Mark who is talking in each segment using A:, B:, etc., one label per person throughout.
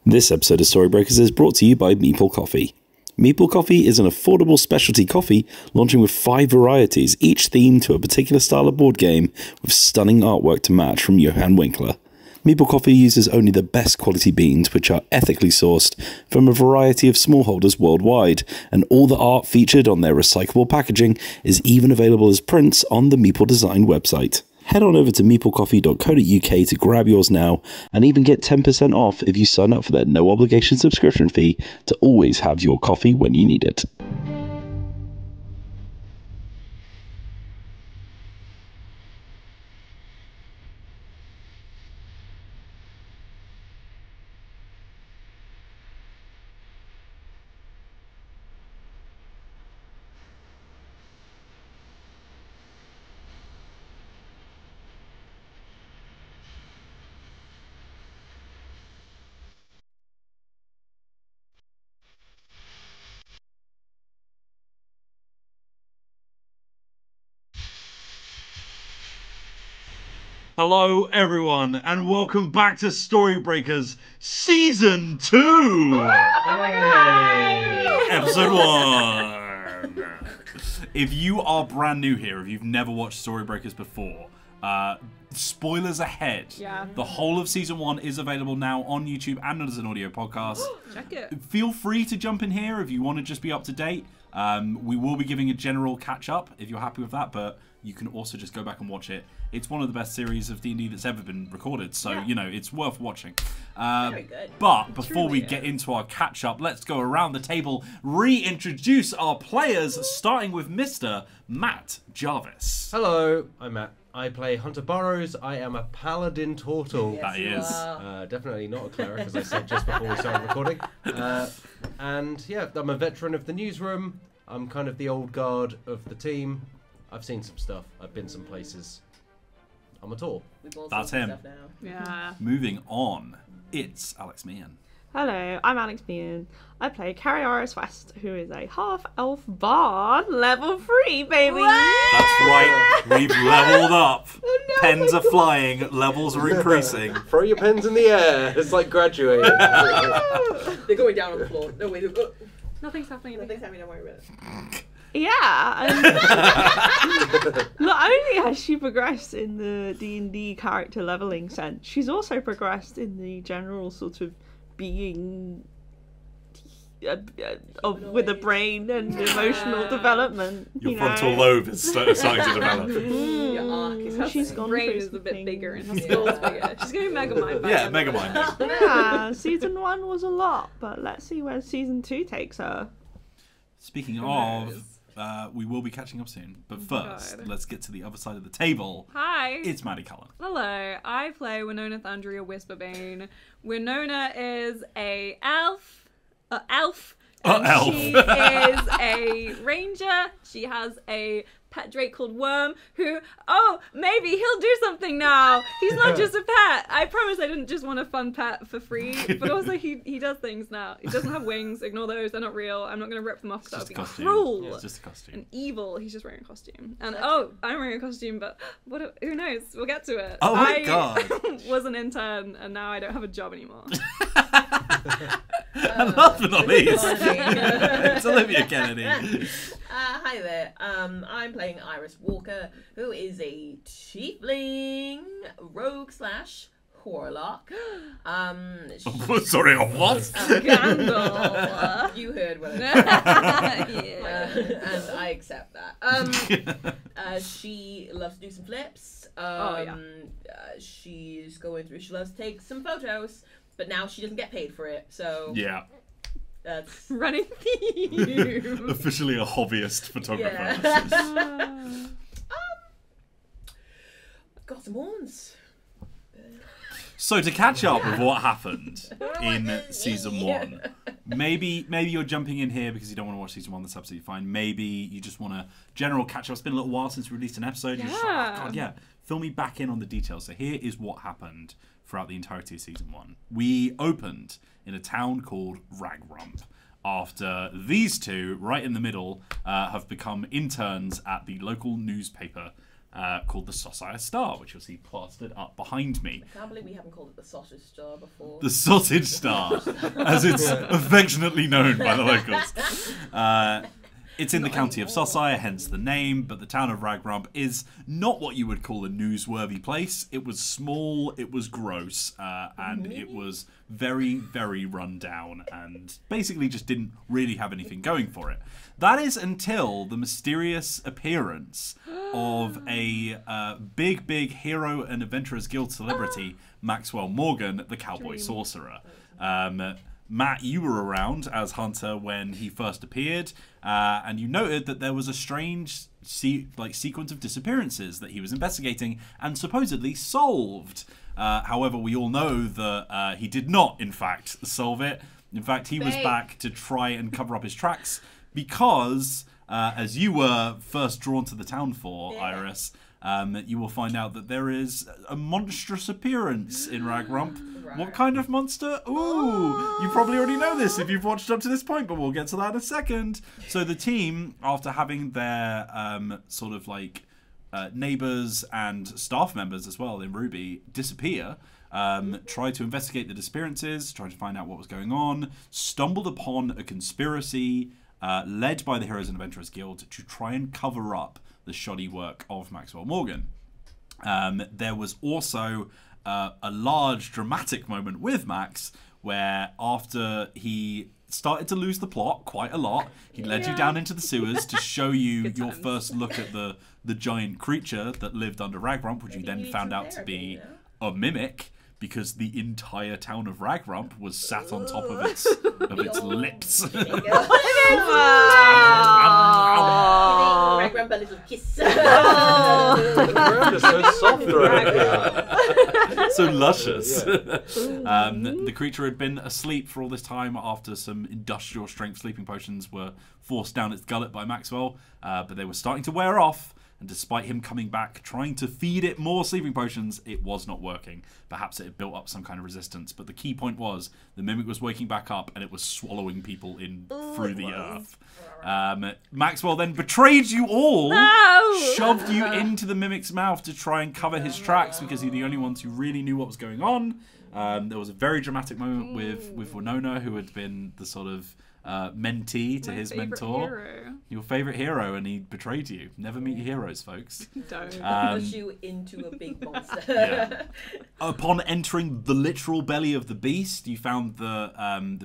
A: This episode of Storybreakers is brought to you by Meeple Coffee. Meeple Coffee is an affordable specialty coffee launching with 5 varieties, each themed to a particular style of board game, with stunning artwork to match from Johan Winkler. Meeple Coffee uses only the best quality beans, which are ethically sourced from a variety of smallholders worldwide, and all the art featured on their recyclable packaging is even available as prints on the Meeple Design website. Head on over to meeplecoffee.co.uk to grab yours now, and even get 10% off if you sign up for their no-obligation subscription fee to always have your coffee when you need it.
B: Hello everyone and welcome back to Storybreakers Season 2! Episode 1! If you are brand new here, if you've never watched Storybreakers before, spoilers ahead.
C: Yeah.
B: The whole of Season 1 is available now on YouTube and as an audio podcast.
C: Check it.
B: Feel free to jump in here if you want to just be up to date. We will be giving a general catch-up if you're happy with that, but you can also just go back and watch it. It's one of the best series of D&D that's ever been recorded, so, you know, it's worth watching.
C: Very good.
B: But before we get into our catch-up, let's go around the table, reintroduce our players, starting with Mr. Matt Jarvis.
D: Hello, I'm Matt. I play Hunter Burrows. I am a paladin turtle.
C: Yes,
B: That
C: you
B: is.
C: are.
D: Definitely not a cleric, as I said just before we started recording. And yeah, I'm a veteran of the newsroom. I'm kind of the old guard of the team. I've seen some stuff. I've been some places. I'm a tour.
C: We've all
B: That's
C: seen
B: him.
C: stuff now.
E: Yeah.
B: Moving on, it's Alex Meehan.
E: Hello, I'm Alex Meehan. I play Cary and West, who is a half-elf bard, level 3, baby!
B: That's right, we've leveled up. Pens are flying, levels are increasing.
D: Throw your pens in the air. It's like graduating.
C: They're going down on the floor. No, wait.
E: Nothing's happening.
C: Nothing's happening, don't worry about it.
E: Yeah, and not only has she progressed in the D&D character leveling sense, she's also progressed in the general sort of being with a brain and emotional development.
B: Your frontal lobe is starting to develop.
C: Your arc is
E: She's
C: her
E: gone
C: brain
E: through
C: is a
E: some
C: bit bigger and her
E: things.
C: skull's bigger. She's going Megamind back.
B: Yeah, Megamind.
E: Yeah, season 1 was a lot, but let's see where season 2 takes her.
B: Speaking of, we will be catching up soon. But first, let's get to the other side of the table.
F: Hi.
B: It's Maddie Cullen.
F: Hello. I play Winona Thandria Whisperbane. Winona is a elf.
B: Elf.
F: She is a ranger. She has a pet drake called Worm who, maybe he'll do something now. He's not just a pet. I promise I didn't just want a fun pet for free, but also he does things now. He doesn't have wings. Ignore those. They're not real. I'm not going to rip them off because that would be cruel.
B: It's just a costume.
F: And evil. He's just wearing a costume. And I'm wearing a costume, but who knows? We'll get to it.
B: Oh my god.
F: Was an intern and now I don't have a job anymore.
B: And last but not least, it's Olivia Kennedy.
C: Hi there. I'm playing Iris Walker, who is a tiefling rogue / warlock.
B: Sorry, a what?
F: Scandal.
C: You heard what I said.
F: Yeah.
C: And I accept that. She loves to do some flips. She's going through. She loves to take some photos, but now she doesn't get paid for it. So
B: Yeah.
C: that's
F: Running theme.
B: Officially a hobbyist photographer.
C: yeah. Got some horns.
B: So to catch up with what happened in season 1, maybe you're jumping in here because you don't want to watch season 1. That's absolutely fine. Maybe you just want a general catch up. It's been a little while since we released an episode. You're just like, oh god, yeah. Fill me back in on the details. So here is what happened throughout the entirety of season 1. We opened in a town called Ragrump after these two, right in the middle, have become interns at the local newspaper called the Saucire Star, which you'll see plastered up behind me.
C: I can't believe we haven't called it the Sausage Star before.
B: The Sausage Star, as it's affectionately known by the locals. It's in the county of Saucire, hence the name, but the town of Ragrump is not what you would call a newsworthy place. It was small, it was gross, and it was very, very run down, and basically just didn't really have anything going for it. That is until the mysterious appearance of a big, big hero and adventurers guild celebrity, Maxwell Morgan, the cowboy sorcerer. Matt, you were around as Hunter when he first appeared, and you noted that there was a strange sequence of disappearances that he was investigating and supposedly solved. However, we all know that he did not, in fact, solve it. In fact, he was back to try and cover up his tracks because, as you were first drawn to the town for, Iris, you will find out that there is a monstrous appearance in Ragrump. What kind of monster? Ooh, you probably already know this if you've watched up to this point, but we'll get to that in a second. So the team, after having their sort of like neighbours and staff members as well in Ruby disappear, tried to investigate the disappearances, tried to find out what was going on, stumbled upon a conspiracy led by the Heroes and Adventurers Guild to try and cover up the shoddy work of Maxwell Morgan. There was also a large dramatic moment with Max where after he started to lose the plot quite a lot, he led you down into the sewers to show you your first look at the giant creature that lived under Ragrump, which you then found out to be a mimic, because the entire town of Ragrump was sat on top of its lips.
C: Ragrump a little kiss.
D: So soft around.
B: So luscious. The creature had been asleep for all this time after some industrial strength sleeping potions were forced down its gullet by Maxwell, but they were starting to wear off. And despite him coming back, trying to feed it more sleeping potions, it was not working. Perhaps it had built up some kind of resistance. But the key point was, the mimic was waking back up and it was swallowing people in through the earth. Maxwell then betrayed you all, shoved you into the mimic's mouth to try and cover his tracks because you're the only ones who really knew what was going on. There was a very dramatic moment with Winona, who had been the sort of mentee to his mentor.
F: Hero.
B: Your favourite hero, and he betrayed you. Never meet your heroes, folks.
F: Don't.
C: Push you into a big monster.
B: Yeah. Upon entering the literal belly of the beast, you found the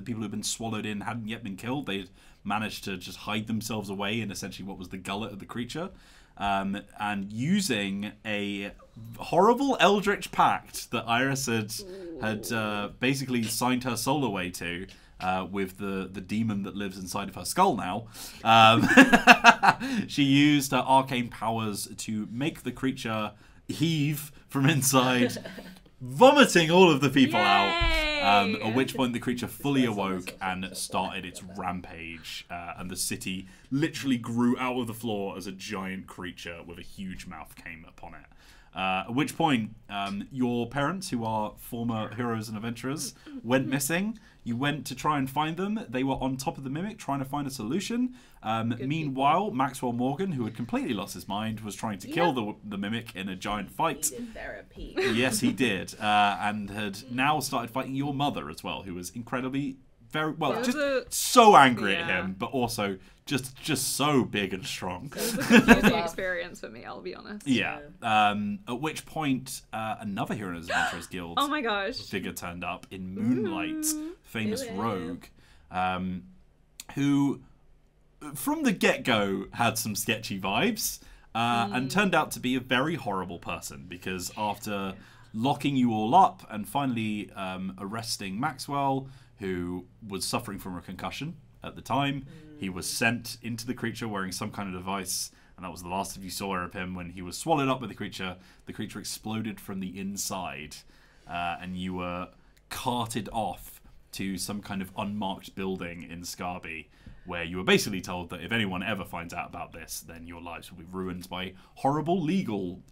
B: people who had been swallowed in hadn't yet been killed. They had managed to just hide themselves away in essentially what was the gullet of the creature. And using a horrible eldritch pact that Iris had basically signed her soul away to, with the demon that lives inside of her skull now. She used her arcane powers to make the creature heave from inside, vomiting all of the people out. At which point the creature fully awoke and started its rampage, and the city literally grew out of the floor as a giant creature with a huge mouth came upon it. At which point, your parents, who are former heroes and adventurers, went missing. You went to try and find them. They were on top of the mimic, trying to find a solution. Meanwhile, Maxwell Morgan, who had completely lost his mind, was trying to kill the mimic in a giant fight.
C: He did therapy.
B: Yes, he did. And had now started fighting your mother as well, who was incredibly, very, well, just so angry at him, but also just so big and strong.
F: It was a confusing experience for me, I'll be honest.
B: Yeah. At which point, another Heroes and Adventurers Guild
F: Oh my gosh.
B: figure turned up in Moonlight, famous rogue, who, from the get-go, had some sketchy vibes, and turned out to be a very horrible person, because after locking you all up and finally arresting Maxwell, who was suffering from a concussion at the time, he was sent into the creature wearing some kind of device, and that was the last of you saw of him. When he was swallowed up by the creature exploded from the inside, and you were carted off to some kind of unmarked building in Scarby, where you were basically told that if anyone ever finds out about this, then your lives will be ruined by horrible legal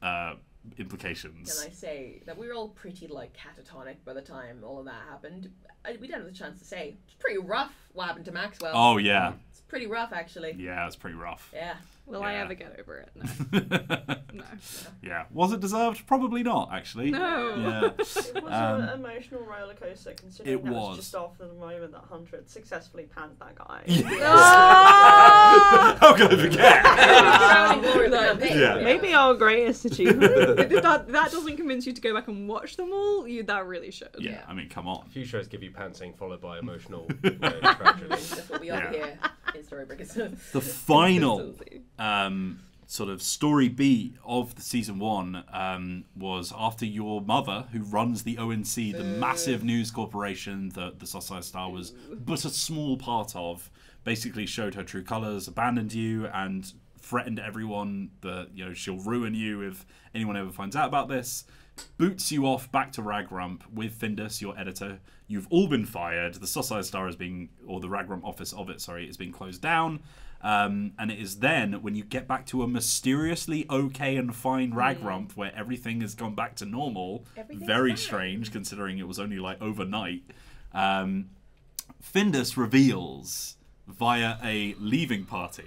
B: implications.
C: Can I say that we were all pretty like catatonic by the time all of that happened? We didn't have the chance to say it's pretty rough what happened to Maxwell.
B: Oh yeah.
C: It's Pretty rough, actually.
B: Yeah, it's pretty rough.
C: Yeah.
F: Will I
B: Yeah.
F: ever get over it? No. No.
B: Yeah. Was it deserved? Probably not, actually.
F: No.
B: Yeah.
E: It was an emotional roller coaster, considering
B: It
E: that
B: was.
E: was just after the moment that Hunter had successfully panned that guy.
F: Ah!
B: How can I forget?
C: Yeah.
E: Maybe our greatest achievement.
F: If that doesn't convince you to go back and watch them all, that really should.
B: Yeah, I mean, come on.
D: A few shows give you pantsing followed by emotional tragedy.
C: That's what we are
B: Yeah.
C: here in Storybreakers.
B: The final sort of story beat of the season 1 was after your mother, who runs the ONC, the massive news corporation that the Society Star was but a small part of, basically showed her true colours, abandoned you, and threatened everyone that she'll ruin you if anyone ever finds out about this. Boots you off back to Ragrump with Findus, your editor. You've all been fired. The Society Star or the Ragrump office of it, is being closed down. And it is then when you get back to a mysteriously okay and fine Ragrump where everything has gone back to normal. Very strange considering it was only like overnight. Findus reveals via a leaving party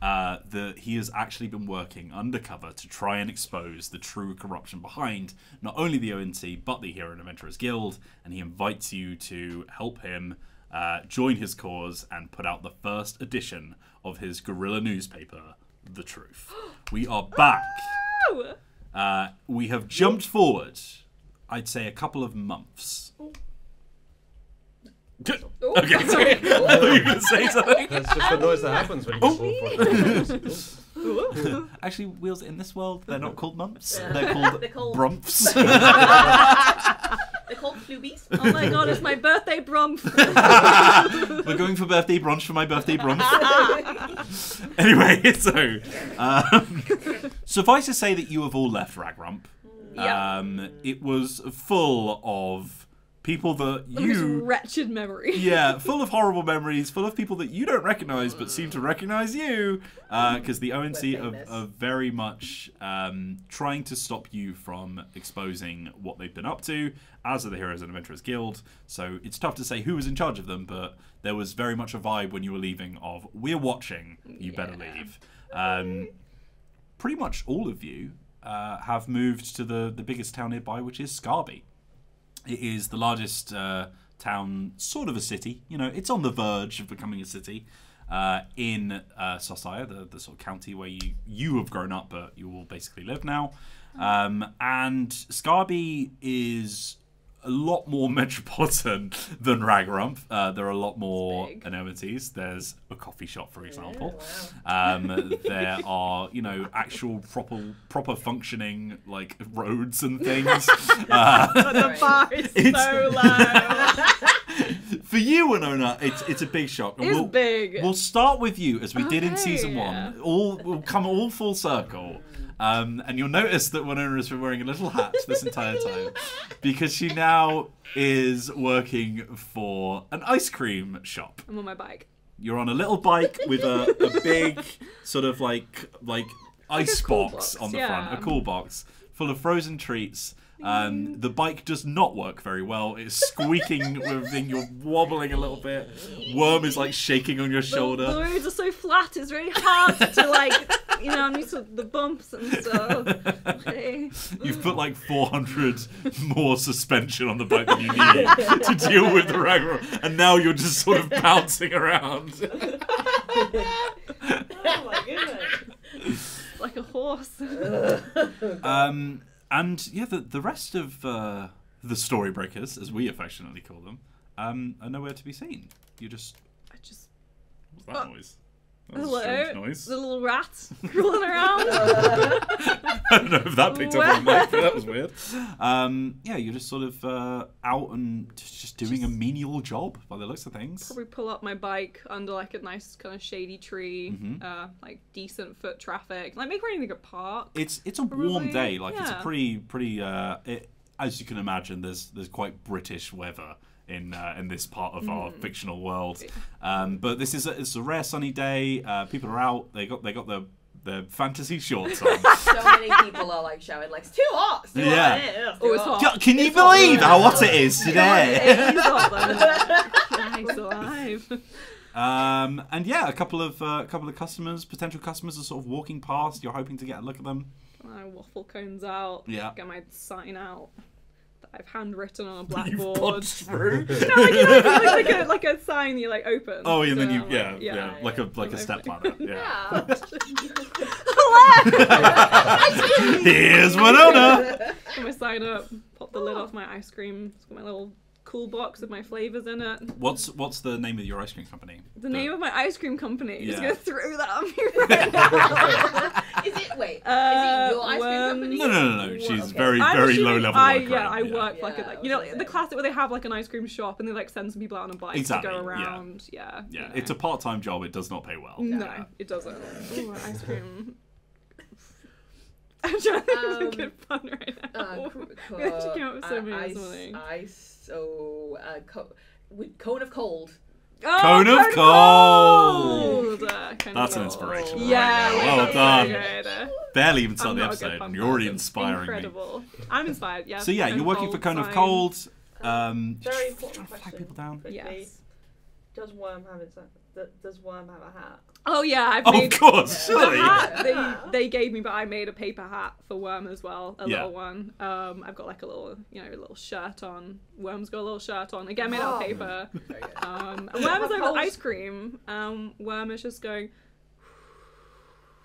B: that he has actually been working undercover to try and expose the true corruption behind not only the ONC but the Hero and Adventurers Guild, and he invites you to help him join his cause and put out the first edition of his guerrilla newspaper, The Truth. We are back. We have jumped forward, I'd say, a couple of months. Okay, sorry. I thought you were going to say something.
D: That's just the noise that happens when you get pulled for it.
B: Actually, Wheels, in this world, they're not called mumps. They're called brumps.
C: They're called flubies.
F: Oh my god, it's my birthday brump.
B: We're going for birthday brunch for my birthday brunch. Anyway, so suffice to say that you have all left Ragrump. It was full of people that you...
F: wretched memory.
B: Yeah, full of horrible memories, full of people that you don't recognise but seem to recognise you, because the ONC are very much trying to stop you from exposing what they've been up to, as are the Heroes and Adventurers Guild. So it's tough to say who was in charge of them, but there was very much a vibe when you were leaving of, we're watching, you better leave. Pretty much all of you have moved to the biggest town nearby, which is Scarby. It is the largest town, sort of a city. It's on the verge of becoming a city in Sosaya, the sort of county where you have grown up, but you all basically live now. And Scarby is a lot more metropolitan than Ragrump. There are a lot more amenities. There's a coffee shop, for example. There are, actual proper functioning like roads and things.
E: But the bar is so low.
B: For you, Winona, it's a big shock. And
F: It's big.
B: We'll start with you as we did in season
F: Okay.
B: 1. We'll come all full circle. And you'll notice that Winona has been wearing a little hat this entire time because she now is working for an ice cream shop.
F: I'm on my bike.
B: You're on a little bike with a big sort of like ice
F: cool
B: box
F: box,
B: on the
F: yeah.
B: front, a cool box full of frozen treats. The bike does not work very well. It's squeaking with everything. You're wobbling a little bit. Worm is like shaking on your shoulder.
F: The roads are so flat, it's really hard to I'm used to the bumps and stuff. Okay.
B: You've put like 400 more suspension on the bike than you need to deal with the Ragnarok, and now you're just sort of bouncing around.
E: Oh my goodness.
F: Like a horse.
B: And yeah, the rest of the Storybreakers, as we affectionately call them, are nowhere to be seen. What's that noise? That was a strange noise.
F: The little rats crawling around.
B: I don't know if that picked up on the mic, but that was weird. Yeah, you're just sort of out and just doing a menial job by the looks of things.
F: Probably pull up my bike under like a nice kind of shady tree, like decent foot traffic. Like make anything a park.
B: It's a warm
F: Probably,
B: day. Like it's a
F: yeah.
B: pretty. As you can imagine, there's quite British weather in this part of our fictional world. But it's a rare sunny day. People are out. They got their fantasy shorts on.
C: So many people are like shouting like, it's too hot. It's too
B: Yeah.
C: hot. It's
F: Oh,
C: too
F: it's
C: hot.
F: hot.
B: Can you believe how hot it is today?
F: It is hot, though. Nice alive.
B: And yeah, a couple of customers, potential customers, are sort of walking past. You're hoping to get a look at them.
F: I waffle cones out.
B: Yeah.
F: Get my sign out that I've handwritten on a
B: You've
F: blackboard.
B: punched through.
F: No, like a sign you like open.
B: Oh, and
F: So
B: then you
F: I'm
B: like a step ladder. Yeah. Here's Winona.
F: Put my sign up. Pop the lid off my ice cream. It's got my little cool box with my flavors in it.
B: What's the name of your ice cream company?
F: The name of my ice cream company. Just
B: Yeah.
F: gonna throw that on me right now.
C: Is it your ice cream company?
B: No. She's
C: Okay.
B: very
F: I'm
B: low
F: assuming
B: level.
F: I
B: worker,
F: work like
C: Yeah,
F: you know
C: I was
F: the
C: gonna
F: classic where they have like an ice cream shop and they like send some people out on a bike
B: Exactly,
F: to go
B: yeah.
F: around. Yeah.
B: Yeah,
F: you know.
B: it's a part-time job. It does not pay well.
F: No,
B: Yeah.
F: it doesn't. Ooh, ice cream. I'm trying to think of a good fun right now. We actually came up with so many this morning.
C: With cone of cold.
F: Oh,
B: Cone of cold!
F: Cone
B: That's
F: of
B: an
F: cold.
B: inspiration.
F: Yeah,
B: Right now. Well
F: that's
B: done.
F: so good.
B: Barely even
F: I'm
B: started the
F: not a good
B: episode,
F: fun
B: and you're already
F: person.
B: inspiring
F: Incredible. I'm inspired. Yeah.
B: So yeah,
F: Cone
B: you're working for Cone of
F: fine.
B: Cold.
G: Very
B: Just
G: important
B: trying to flag
G: question.
B: people down.
G: Quickly.
F: Yes.
G: Does Worm have a hat?
F: Oh yeah, I've
B: Oh
F: made
B: god,
F: the
B: silly.
F: hat they gave me, but I made a paper hat for Worm as well, a
B: Yeah.
F: little one. I've got like a little, a little shirt on. Worm's got a little shirt on. Again, made out of paper. And Worm is over ice cream. Worm is just going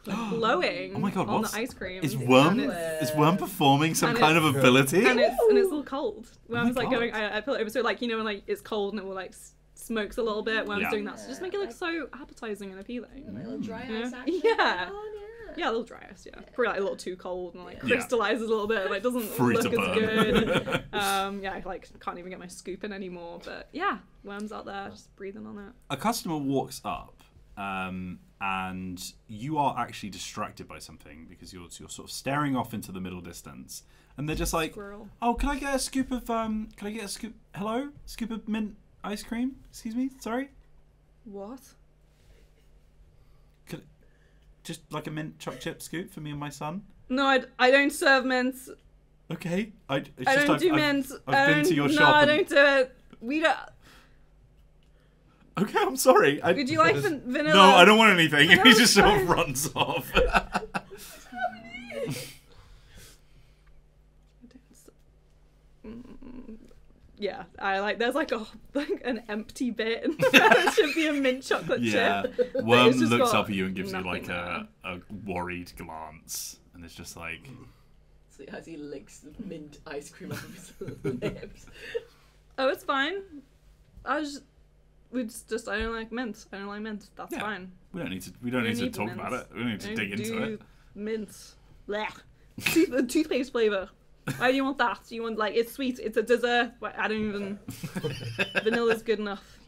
F: like blowing
B: Oh my god,
F: on
B: what's
F: the ice cream.
B: Is
F: And
B: Worm
F: it's-
B: is Worm performing some
F: and
B: kind of ability?
F: and it's all cold. Worm's like
B: God.
F: going. I put it over so like when like it's cold and it will like smokes a little bit. Worm's
B: Yeah.
F: doing that, so just make it look so appetizing and appealing.
C: A little dry
F: Yeah.
C: ice action.
F: Yeah.
C: Oh,
F: Yeah, a little dry ice, yeah. Probably like a little too cold and like
B: Yeah.
F: crystallizes a little bit and like doesn't
B: Free
F: look
B: to
F: as
B: burn.
F: good. I like can't even get my scoop in anymore. But yeah, Worm's out there just breathing on it.
B: A customer walks up, and you are actually distracted by something because you're sort of staring off into the middle distance, and they're just like,
F: Squirrel.
B: "Oh, can I get a scoop of Hello, scoop of mint ice cream? Excuse me, sorry,
F: What?
B: just like a mint choc chip scoop for me and my son."
F: No, I don't serve mints.
B: Okay,
F: I don't do mints.
B: I've been to your
F: no,
B: shop.
F: I
B: and-
F: don't do it. We don't.
B: Okay, I'm sorry.
F: Would you like vanilla?
B: No, I don't want anything.
F: No,
B: He just
F: it's
B: sort of
F: fine.
B: runs off.
F: Yeah, I like. There's like an empty bit, and there should be a mint chocolate
B: Yeah.
F: chip.
B: Worm
F: It's just
B: looks
F: got
B: up at you and gives you
F: nothing
B: like
F: there.
B: a worried glance, and it's just like,
C: So as he licks the mint ice cream off his lips.
F: Oh, it's fine. I don't like mint. I don't like mint. That's
B: Yeah.
F: fine.
B: we don't need to
F: need
B: talk
F: mints.
B: about it. We don't need to
F: I
B: dig
F: don't
B: into
F: do
B: it.
F: mint. Blech. Toothpaste flavor. Why do you want that? You want like it's sweet. It's a dessert. I don't even. Vanilla's good enough.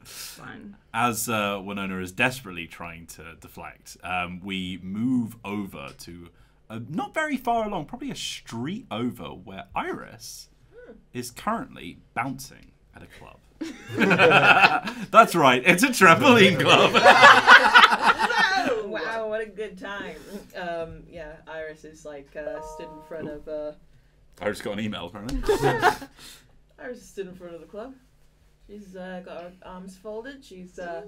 F: Fine.
B: As Winona is desperately trying to deflect, we move over to not very far along, probably a street over, where Iris is currently bouncing at a club. That's right, it's a trampoline club.
C: Oh, wow, what a good time. Iris is like stood in front of
B: Iris got an email apparently.
C: Iris is stood in front of the club. She's got her arms folded. She's hi.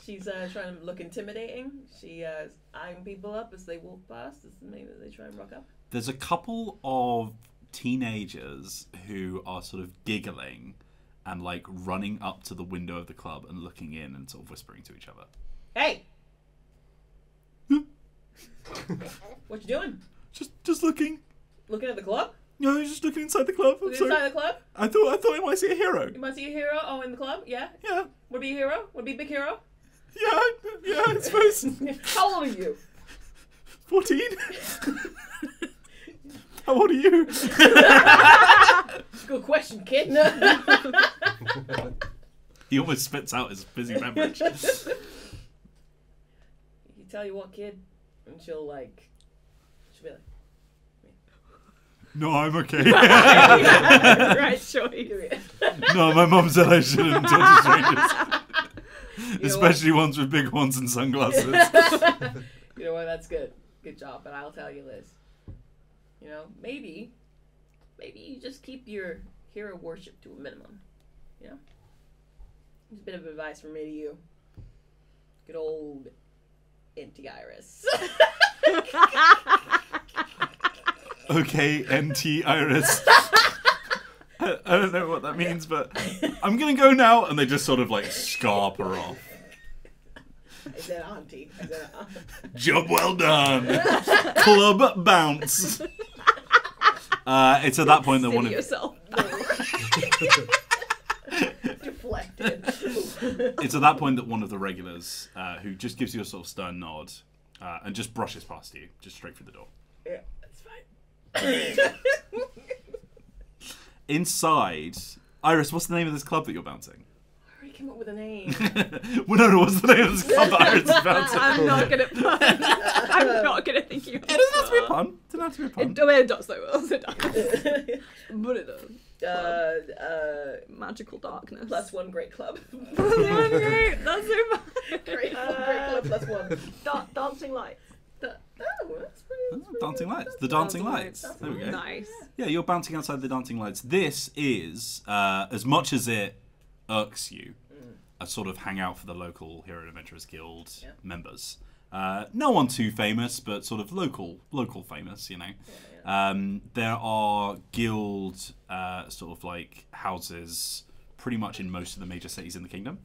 C: She's trying to look intimidating. She eyeing people up as they walk past. Maybe they try and rock up.
B: There's a couple of teenagers who are sort of giggling and like running up to the window of the club and looking in and sort of whispering to each other.
C: Hey! What you doing?
B: Just looking.
C: Looking at the club?
B: No, just looking inside the club. I'm
C: Looking
B: sorry.
C: inside the club?
B: I thought I might see a hero.
C: You might see a hero? Oh, in the club? Yeah?
B: Yeah,
C: Would be a hero? Would be a big hero?
B: yeah, I suppose.
C: How old are you?
B: 14. How old are you?
C: Good question, kid.
B: He almost spits out his fizzy beverage.
C: You tell you what, kid, and she'll be like,
B: No, I'm okay.
F: Right choice.
B: No, my mum said I shouldn't talk to strangers.
C: You know
B: Especially ones with big horns and sunglasses.
C: You know what? That's good. Good job. But I'll tell you this. Maybe you just keep your hero worship to a minimum. You know? It's a bit of advice from me to you. Good old Inti Iris.
B: Okay, NT Iris. I don't know what that means, but I'm gonna go now, and they just sort of like scarp her off.
C: I said auntie. I said auntie.
B: Job well done. Club bounce. It's at that point that one of
F: yourself.
C: Deflected.
B: it's at that point that one of the regulars, who just gives you a sort of stern nod, and just brushes past you, just straight through the door.
C: Yeah, that's fine.
B: Inside, Iris, what's the name of this club that you're bouncing?
C: I already came up with a name.
B: Winona, what's the name of this club that Iris is bouncing?
F: I'm not good at pun. I'm not good at thinking.
B: It doesn't have to be a pun. It doesn't have to be a pun.
F: It does though. It does. But it does. Magical darkness.
C: +1 great club.
F: +1 great. That's so fun.
C: Great club +1.
E: Dancing lights.
C: Oh, that's pretty.
B: Dancing lights. The dancing lights. There we go.
F: Nice.
B: Yeah, you're bouncing outside the dancing lights. This is, as much as it irks you, a sort of hangout for the local Hero and Adventurers Guild members. No one too famous, but sort of local famous, you know. There are guild sort of like houses pretty much in most of the major cities in the kingdom.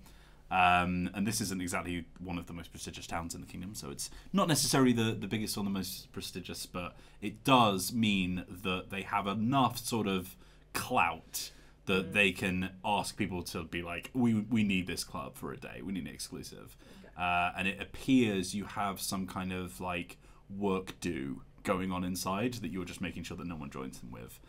B: And this isn't exactly one of the most prestigious towns in the kingdom, so it's not necessarily the biggest or the most prestigious, but it does mean that they have enough sort of clout that they can ask people to be like, we need this club for a day, we need an exclusive. And it appears you have some kind of like work do going on inside that you're just making sure that no one joins them with.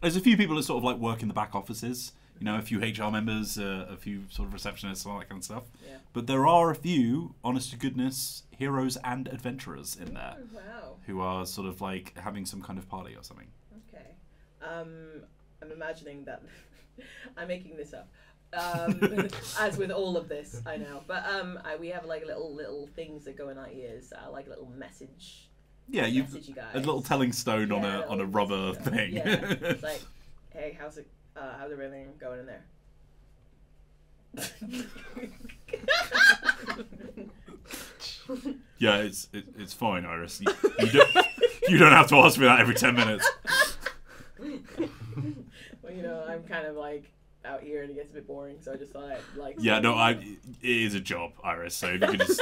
B: There's a few people that sort of like work in the back offices, you know, a few HR members, a few sort of receptionists, all that kind of stuff. Yeah. But there are a few, honest to goodness, heroes and adventurers in there who are sort of like having some kind of party or something.
C: Okay. I'm imagining that I'm making this up. As with all of this, I know. But we have like little things that go in our ears, like a little message.
B: Yeah, you
C: guys.
B: A little telling stone on a rubber thing.
C: Yeah. It's like, hey, how's everything going in there?
B: Yeah, it's fine, Iris. You don't have to ask me that every 10 minutes.
C: Well, you know, I'm kind of like out here and it gets a bit boring, so I just thought I'd like.
B: Yeah, no, it is a job, Iris. So if you could just.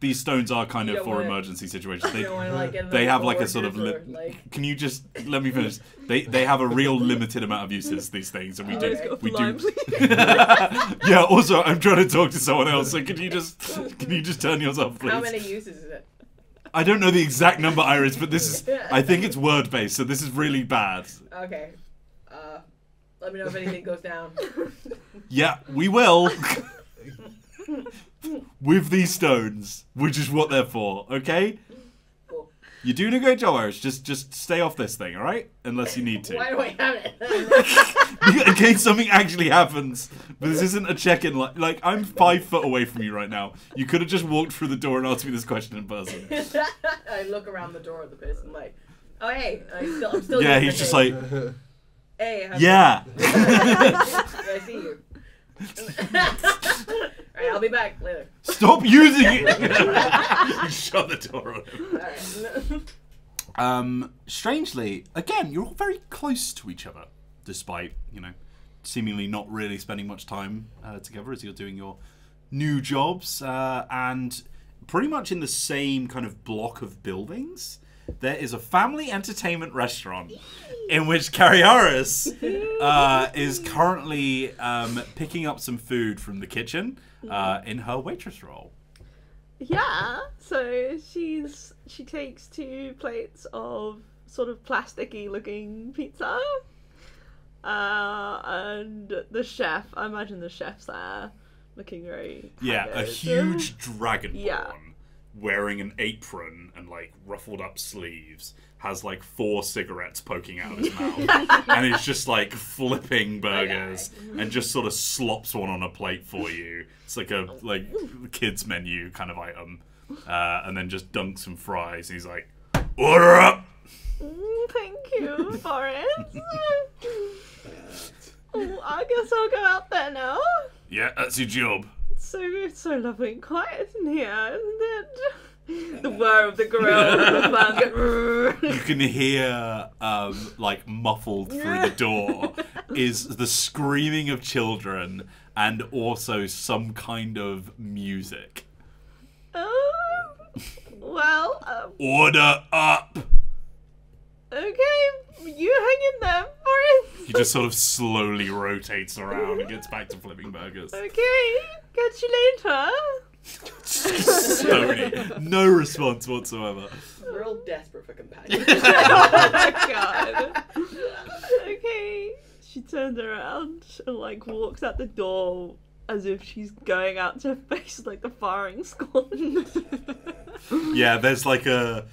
B: These stones are kind of for emergency situations. They have like a sort of. Can you just let me finish? They have a real limited amount of uses. These things, and we do. Yeah. Also, I'm trying to talk to someone else. So can you just turn yours off, please?
C: How many uses is it?
B: I don't know the exact number, Iris, but this is. I think it's word based, so this is really bad.
C: Okay. Let me know if anything goes down.
B: Yeah, we will. With these stones, which is what they're for, okay?
C: Cool.
B: You're doing a great job, Iris. Just stay off this thing, all right? Unless you need to.
C: Why do I have it?
B: In case something actually happens. But this isn't a check-in. Like, I'm 5 foot away from you right now. You could have just walked through the door and asked me this question in person.
C: I look around the door of the person like, oh, hey. I'm still
B: yeah, he's just like...
C: Hey.
B: Yeah.
C: I see you. Alright, I'll be back later.
B: Stop using it! Shut the door on him.
C: Alright.
B: Strangely, again, you're all very close to each other, despite, you know, seemingly not really spending much time together as you're doing your new jobs, and pretty much in the same kind of block of buildings. There is a family entertainment restaurant in which Cary is currently picking up some food from the kitchen in her waitress role.
E: Yeah, so she takes 2 plates of sort of plasticky looking pizza, and the chef, I imagine the chef's there looking very haggard.
B: A huge dragonborn wearing an apron and like ruffled up sleeves has like 4 cigarettes poking out of his mouth and it's just like flipping burgers and just sort of slops one on a plate for you. It's like a kids menu kind of item, and then just dunks some fries and he's like, order up.
E: Thank you, Forrest. Oh, I guess I'll go out there now.
B: Yeah, that's your job.
E: It's so lovely and quiet in here, isn't it? The whir of the grill, the bang.
B: You can hear, like, muffled through the door is the screaming of children and also some kind of music.
E: Well,
B: Order up!
E: okay, you hang in there, Forrest.
B: He just sort of slowly rotates around and gets back to flipping burgers.
E: Okay, catch you later.
B: Slowly. No response whatsoever.
C: We're all desperate for companions.
E: Oh my god. Okay. She turns around and like walks out the door as if she's going out to face like the firing squad.
B: Yeah, there's a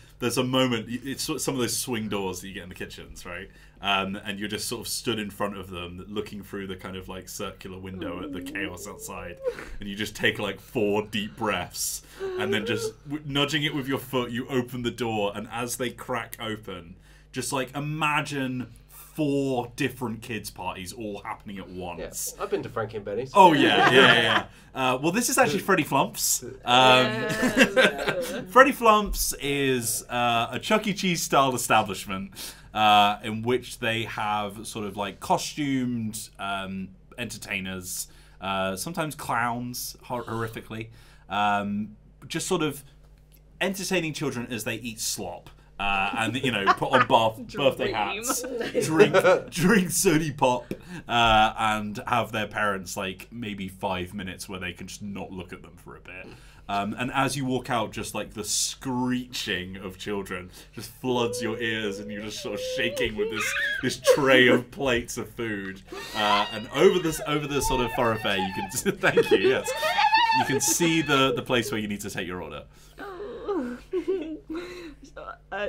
B: moment. It's some of those swing doors that you get in the kitchens, right? And you're just sort of stood in front of them, looking through the kind of like circular window at the chaos outside, and you just take like 4 deep breaths, and then just nudging it with your foot, you open the door, and as they crack open, just like imagine 4 different kids' parties all happening at once.
D: I've been to Frankie and Benny's.
B: Oh yeah. Well, this is actually Freddy Flumps. Freddy Flumps is a Chuck E. Cheese style establishment in which they have sort of like costumed entertainers, sometimes clowns, horrifically, just sort of entertaining children as they eat slop. And put on birthday hats, drink sody pop, and have their parents like maybe 5 minutes where they can just not look at them for a bit. And as you walk out, just like the screeching of children just floods your ears, and you're just sort of shaking with this tray of plates of food. And over the sort of thoroughfare, you can thank you. Yes, you can see the place where you need to take your order.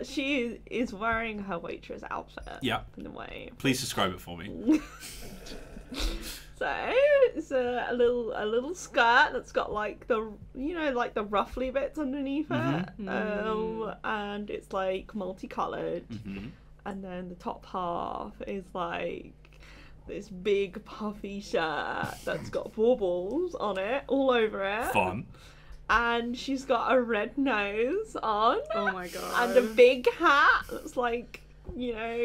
E: She is wearing her waitress outfit.
B: Yeah.
E: In a way.
B: Please describe it for me.
E: So it's a little skirt that's got like the like the ruffly bits underneath it, and it's like multicolored, and then the top half is like this big puffy shirt that's got baubles on it all over it.
B: Fun.
E: And she's got a red nose on.
F: Oh my god.
E: And a big hat that's like,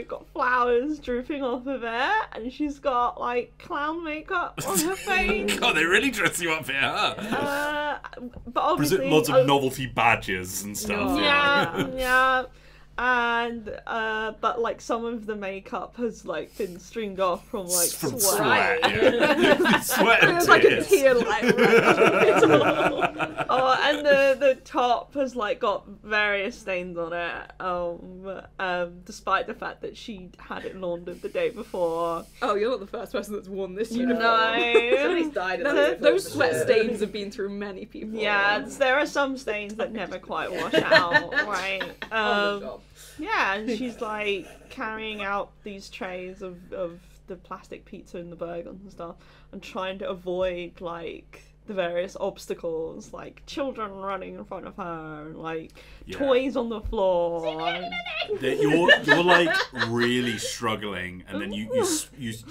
E: got flowers drooping off of it. And she's got like clown makeup on her face.
B: God, they really dress you up here, huh?
E: But obviously
B: lots of novelty badges and stuff.
E: Yeah. And but like some of the makeup has like been stringed off from like
B: From
E: sweat.
B: Yeah. Sweat and
E: It's like a
B: tears.
E: tear like oh, and the top has like got various stains on it. Despite the fact that she had it laundered the day before.
F: Oh, you're not the first person that's worn this uniform.
E: No.
C: Somebody's died of
F: Those sweat stains have been through many people.
E: Yeah, there are some stains that never quite wash out, right?
C: on the job.
E: Yeah, and she's like carrying out these trays of the plastic pizza and the burgers and stuff, and trying to avoid like the various obstacles, like children running in front of her, and like toys on the floor.
B: You're like really struggling, and then you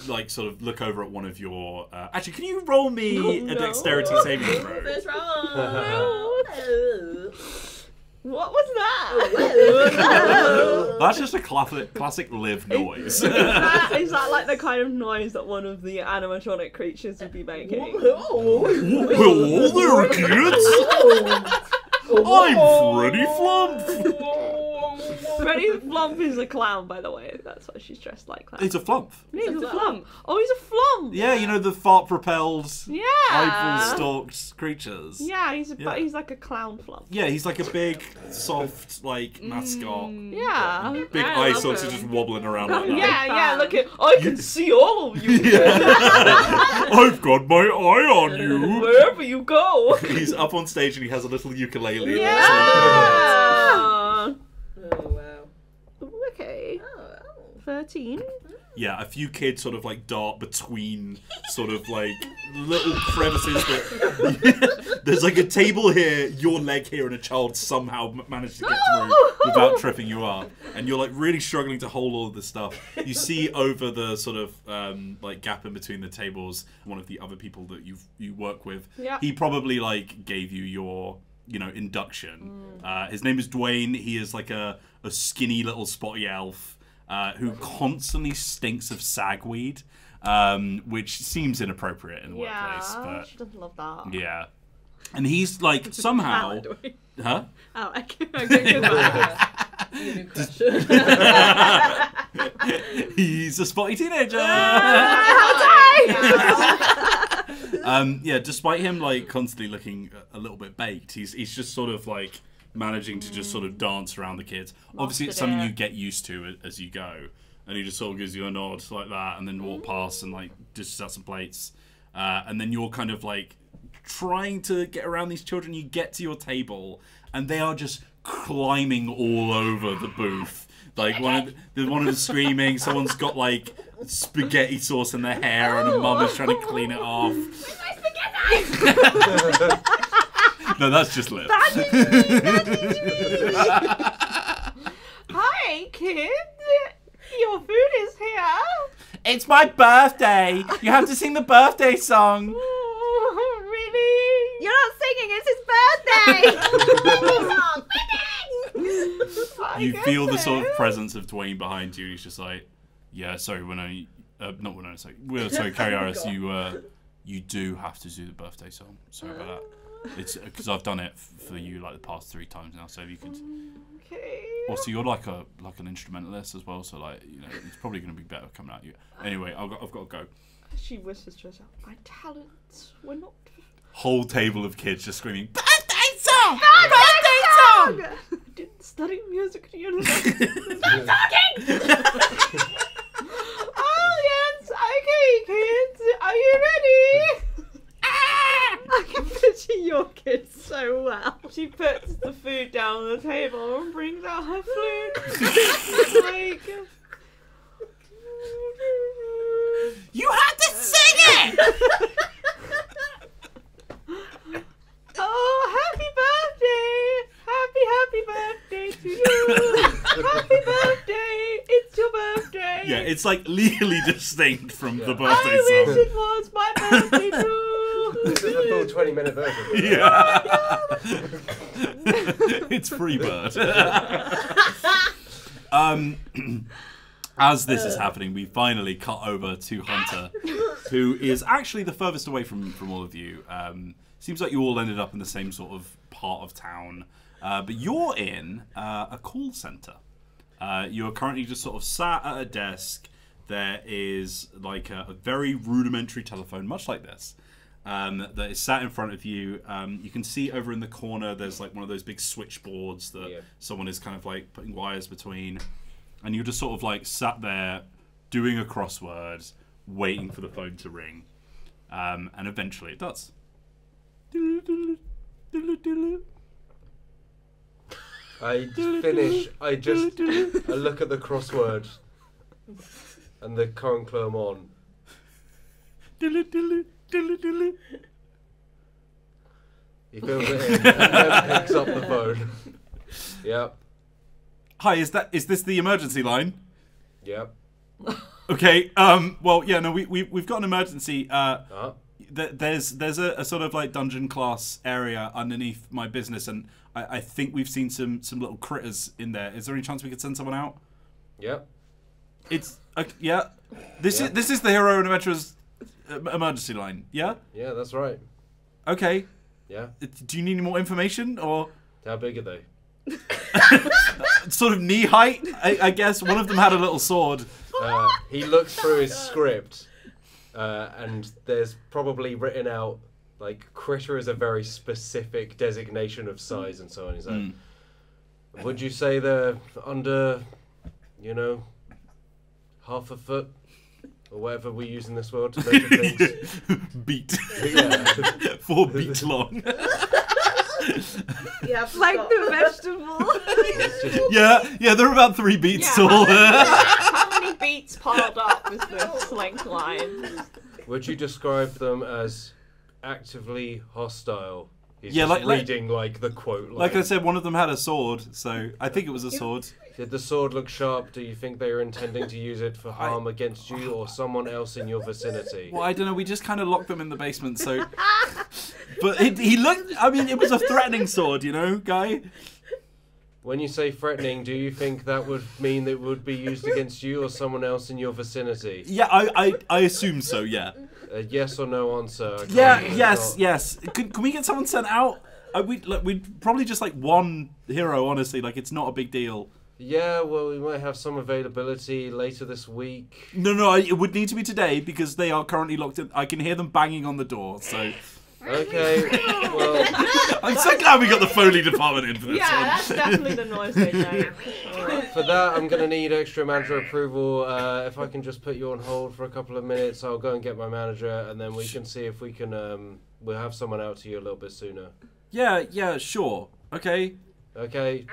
B: like sort of look over at one of your. Actually, can you roll me a dexterity saving throw?
C: That's wrong.
E: What was that?
B: That's just a classic Liv noise.
E: Is that like the kind of noise that one of the animatronic creatures would be making?
B: Hello there, kids! I'm Freddy Flump!
E: Freddy Flump is a clown, by the way. That's why she's dressed like that.
B: He's a flump.
E: He's a flump. Oh, he's a flump.
B: Yeah, the fart-propelled,
E: Yeah.
B: eyeball-stalked creatures.
E: Yeah, he's like a clown flump.
B: Yeah, he's like a big, soft, like, mascot.
E: Yeah.
B: Big
F: I
B: eye
F: love
B: sockets are
F: him.
B: just wobbling around like that.
E: Yeah, look at. I can see all of you.
B: I've got my eye on you.
E: Wherever you go.
B: He's up on stage and he has a little ukulele.
E: Yeah.
C: Oh wow.
E: Okay. 13.
B: yeah, a few kids sort of like dart between sort of like little crevices that there's like a table here, your leg here, and a child somehow managed to get through without tripping you up, and you're like really struggling to hold all of this stuff. You see over the sort of like gap in between the tables, one of the other people that you work with, he probably like gave you your induction. His name is Dwayne. He is like a skinny little spotty elf who constantly stinks of sagweed, which seems inappropriate in the workplace. But
E: she doesn't love that.
B: yeah, and he's like somehow, huh?
F: Oh, okay.
C: Your new crush.
B: He's a spotty teenager. Yeah, despite him like constantly looking a little bit baked, he's just sort of like managing to just sort of dance around the kids. Obviously, it's something you get used to as you go, and he just sort of gives you a nod like that, and then walk past and like dishes out some plates, and then you're kind of like trying to get around these children. You get to your table, and they are just climbing all over the booth. Like one of them screaming. Someone's got like spaghetti sauce in their hair, and a mum is trying to clean it off.
F: Where's my spaghetti?
B: No, that's just lips.
E: Hi, kids. Your food is here.
B: It's my birthday. You have to sing the birthday song.
E: Oh, really?
F: You're not singing. It's his birthday.
B: You feel the sort of presence of Dwayne behind you. And he's just like, yeah, sorry, Winona. Not Winona. Sorry, Cary Harris. You do have to do the birthday song. Sorry about that. It's because I've done it for you like the past 3 times now. So if you could.
E: Okay.
B: Also, you're like an instrumentalist as well. So like it's probably going to be better coming at you. Anyway, I've got to go.
E: She whispers to herself, "My talents were not."
B: Whole table of kids just screaming, "Birthday song!
F: Birthday song!
E: I didn't study music at university.
F: Stop talking!
E: Oh yes, okay, kids, are you ready? I can picture your kids so well. She puts the food down on the table and brings out her flute. Like,
B: You have to sing it!"
E: oh, happy birthday! Happy birthday to you! Happy birthday! It's your birthday!
B: Yeah, it's like legally distinct from the birthday
E: I wish
B: song.
E: it was my birthday too!
D: This is the full 20-minute version.
B: Yeah. It's Freebird. As this is happening, we finally cut over to Hunter, who is actually the furthest away from all of you. Seems like you all ended up in the same sort of part of town, but you're in a call center. You're currently just sort of sat at a desk. There is like a very rudimentary telephone, much like this, that is sat in front of you. You can see over in the corner there's like one of those big switchboards that someone is kind of like putting wires between. And you're just sort of like sat there doing a crossword, waiting for the phone to ring. And eventually it does.
D: I finish. I look at the crossword and the current clue I'm on. He fills it in and then picks up the phone. Yep.
B: Hi, is this the emergency line?
D: Yep.
B: Okay. Well, yeah. No, we've got an emergency. There's a sort of like dungeon class area underneath my business, and I think we've seen some little critters in there. Is there any chance we could send someone out?
D: Yep.
B: It's yeah. This is the Hero and Adventurers emergency line. Yeah.
D: Yeah, that's right.
B: Okay.
D: Yeah.
B: Do you need any more information, or
D: How big are they?
B: sort of knee height? I guess one of them had a little sword.
D: He looks through his script, and there's probably written out like critter is a very specific designation of size and so on. He's like, would you say they're under, half a foot or whatever we use in this world to measure things?
B: Beat.
D: Yeah.
B: 4 beats long.
C: Yeah,
F: Like the vegetable.
B: Yeah, they're about 3 beats tall.
E: How many weights piled up with the slink line.
D: Would you describe them as actively hostile? He's
B: Yeah,
D: just
B: like-
D: reading like the quote.
B: Like I said, one of them had a sword, so I think it was a sword.
D: Did the sword look sharp? Do you think they were intending to use it for harm against you or someone else in your vicinity?
B: Well, I don't know. We just kind of locked them in the basement, so. But he looked. I mean, it was a threatening sword, you know, guy.
D: When you say threatening, do you think that would mean that it would be used against you or someone else in your vicinity?
B: Yeah, I assume so. Yeah.
D: A yes or no answer. I can't
B: Yeah.
D: remember.
B: Yes. Can we get someone sent out? We'd probably just like one hero. Honestly, like it's not a big deal.
D: Yeah, well, we might have some availability later this week.
B: No, it would need to be today because they are currently locked in. I can hear them banging on the door, so.
D: Okay, well,
B: I'm so glad we got the Foley department in for this
E: Yeah,
B: one.
E: that's definitely the noise they make.
D: for that, I'm going to need extra manager approval. If I can just put you on hold for a couple of minutes, I'll go and get my manager, and then we can see if we can, we'll have someone out to you a little bit sooner.
B: Yeah, sure. Okay.
D: Okay?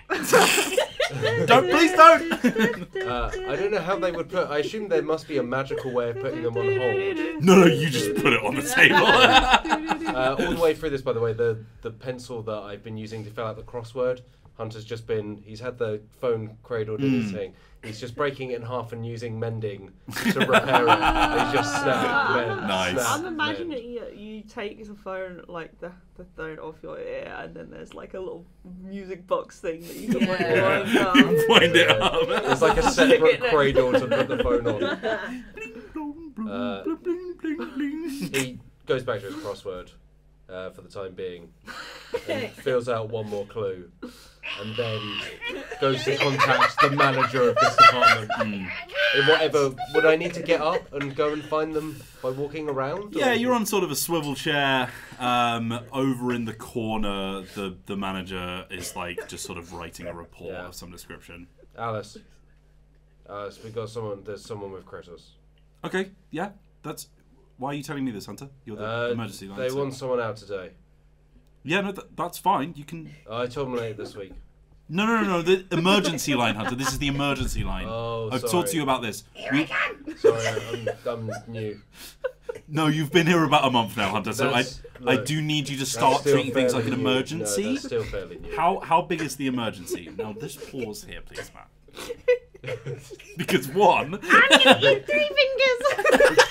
B: Please don't!
D: I don't know how they would put, I assume there must be a magical way of putting them on hold.
B: No, you just put it on the table.
D: All the way through this, by the way, the pencil that I've been using to fill out the crossword, Hunter's just been, he's had the phone cradled in his thing. He's just breaking it in half and using mending to repair it. He's just snap, mend,
B: Nice.
D: snap,
E: I'm imagining
D: mend.
E: you take the phone, like the phone off your ear, and then there's like a little music box thing that you can
B: Wind it up.
D: It's like a separate cradle to put the phone on. He goes back to his crossword for the time being and fills out one more clue and then goes to contact the manager of this department. In whatever, would I need to get up and go and find them by walking around?
B: Yeah,
D: or-
B: you're on sort of a swivel chair. Over in the corner, the manager is like just sort of writing a report
D: Yeah.
B: of some description.
D: Alice, we got someone. There's someone with critters.
B: Okay, yeah, that's. Why are you telling me this, Hunter? You're the emergency line.
D: They
B: so-
D: want someone out today.
B: Yeah, no, that's fine. You can.
D: I told them later this week.
B: No. The emergency line, Hunter. This is the emergency line.
D: Oh,
B: I've
D: sorry.
B: talked to you about this.
D: Sorry, I'm new.
B: No, you've been here about a month now, Hunter. So I
D: Look,
B: do need you to
D: that's
B: start
D: still
B: treating things like
D: fairly
B: an
D: new.
B: emergency.
D: No, that's still fairly new.
B: How big is the emergency? Now, just pause here, please, Matt. Because one,
E: Three fingers.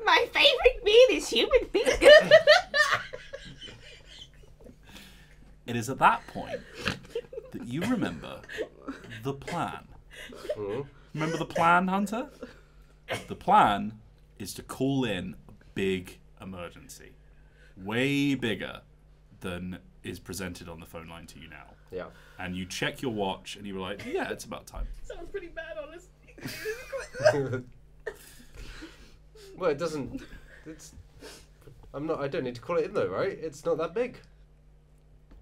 E: My favorite meat is human fingers.
B: it is at that point that you remember the plan.
D: Mhm.
B: Remember the plan, Hunter? The plan is to call in a big emergency. Way bigger than is presented on the phone line to you now.
D: Yeah.
B: And you check your watch and you were like, yeah, it's about time.
C: Sounds pretty bad, honestly.
D: Well, it doesn't. It's. I don't need to call it in though, right? It's not that big.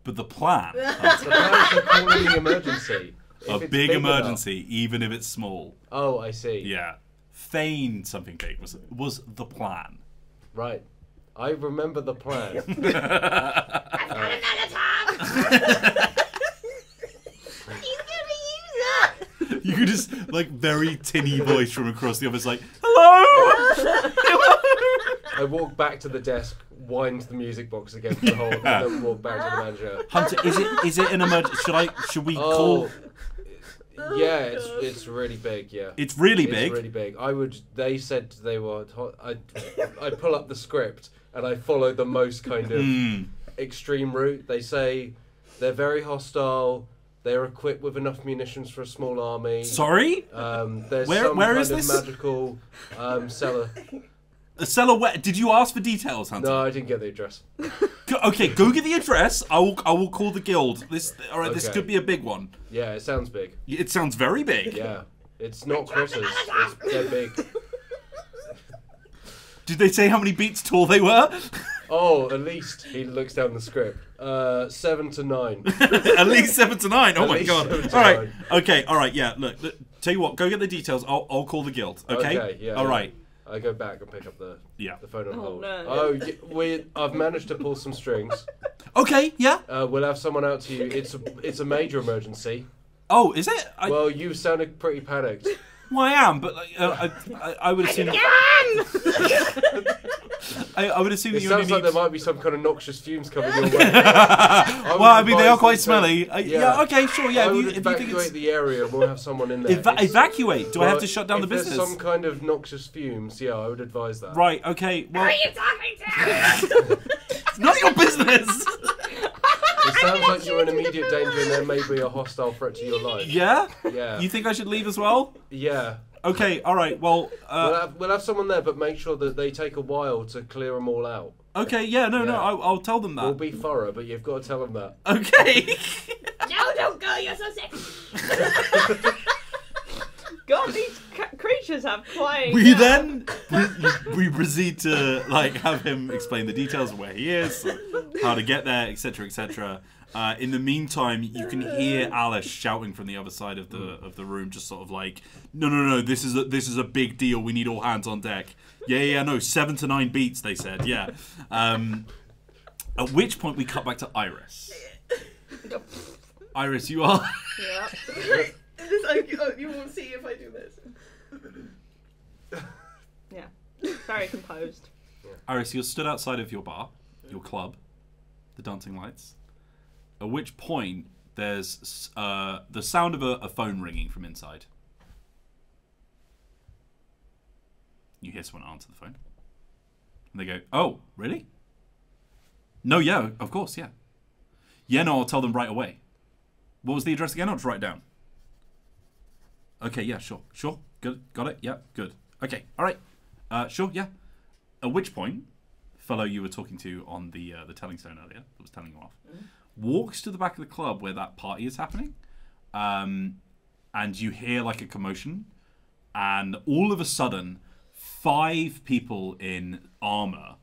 B: But the plan,
D: The
B: Hunter,
D: plan is to call in the emergency.
B: a
D: If it's
B: big
D: enough.
B: emergency, even if it's small.
D: Oh, I see.
B: Yeah. Feign something big was the plan.
D: Right. I remember the plan.
B: You could just, like, very tinny voice from across the office, like, hello!
D: I walk back to the desk, wind the music box against the hole, and then walk back to the manager.
B: Hunter, is it an emergency? Should we call?
D: Yeah, it's really big. Yeah.
B: It's really
D: It's
B: big.
D: really big. They said they were. I pull up the script and I follow the most kind of extreme route. They say they're very hostile. They're equipped with enough munitions for a small army.
B: Sorry?
D: There's
B: Where
D: some kind
B: is
D: of
B: this?
D: magical cellar.
B: A cellar where? Did you ask for details, Hunter?
D: No, I didn't get the address.
B: Okay, go get the address. I will call the guild. This
D: Okay.
B: could be a big one.
D: Yeah, it sounds big.
B: It sounds very big.
D: Yeah, it's not critters. They're big.
B: Did they say how many beats tall they were?
D: Oh, at least he looks down the script. 7 to 9.
B: At least 7 to 9. Oh
D: At
B: my
D: least
B: god.
D: 7 to
B: All right.
D: 9.
B: Okay. All right. Yeah. Look. Tell you what. Go get the details. I'll call the guild. Okay.
D: Okay, yeah,
B: All
D: yeah.
B: right.
D: I go back and pick up the phone on
E: Oh,
D: hold.
E: no.
D: Oh, I've managed to pull some strings.
B: Okay. Yeah.
D: We'll have someone out to you. It's a major emergency.
B: Oh, is it?
D: Well, you sounded pretty panicked.
B: Well, I am, but like, I would assume. I would assume
D: It
B: that you only
D: sounds like
B: need.
D: there might be some kind of noxious fumes coming your way.
B: Well, I mean, they are quite smelly. Yeah. Okay. Sure. Yeah.
D: I
B: If
D: would
B: you think
D: evacuate
B: it's
D: the area and we'll have someone in there.
B: evacuate, do I have
D: Well,
B: to shut down the
D: if there's
B: business?
D: some kind of noxious fumes, yeah, I would advise that.
B: Right. Okay. Well,
F: Who are you talking to?
B: it's not your business.
D: It sounds like you're in immediate danger and there may be a hostile threat to your life.
B: Yeah.
D: Yeah.
B: You think I should leave as well?
D: Yeah.
B: Okay. All right. Well.
D: We'll have someone there, but make sure that they take a while to clear them all out.
B: Okay. Yeah. No.
D: Yeah.
B: I'll tell them that.
D: We'll be thorough, but you've got to tell them that.
B: Okay.
F: No, don't go. You're so sexy.
E: God, these creatures have flying.
B: We then we proceed to like have him explain the details of where he is, how to get there, etc., etc. In the meantime, you can hear Alice shouting from the other side of the room, just sort of like, no, this is a big deal. We need all hands on deck. Yeah, no, 7 to 9 beats. They said, yeah. At which point we cut back to Iris. Iris, you are.
E: Yeah.
C: You won't see if I do this.
E: Yeah. Very composed.
B: Iris, you're stood outside of your bar, your club, the Dancing Lights. At which point, there's the sound of a phone ringing from inside. You hear someone answer the phone. And they go, "Oh, really? No, yeah, of course, yeah. Yeah, no, I'll tell them right away. What was the address again? I'll just write it down. Okay, yeah, sure, good, got it, yeah, good. Okay, all right, sure, yeah." At which point, the fellow you were talking to on the telling stone earlier, that was telling you off, walks to the back of the club where that party is happening, and you hear like a commotion, and all of a sudden, 5 people in armor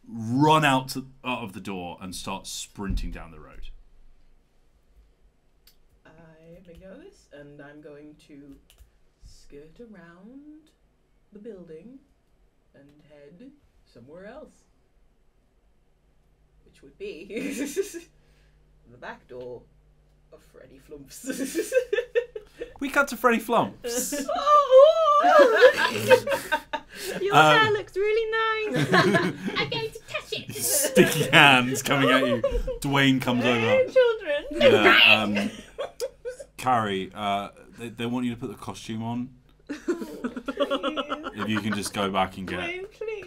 B: run out of the door and start sprinting down the road.
C: I may know this, and I'm going to skirt around the building and head somewhere else. Which would be the back door of Freddy Flumps.
B: We cut to Freddy Flumps.
F: Your hair looks really nice. I'm going to touch it.
B: Sticky hands coming at you. Dwayne comes over.
E: Hey, children.
B: Yeah, Cary, they want you to put the costume on. If you can just go back and get.
E: Wayne, please.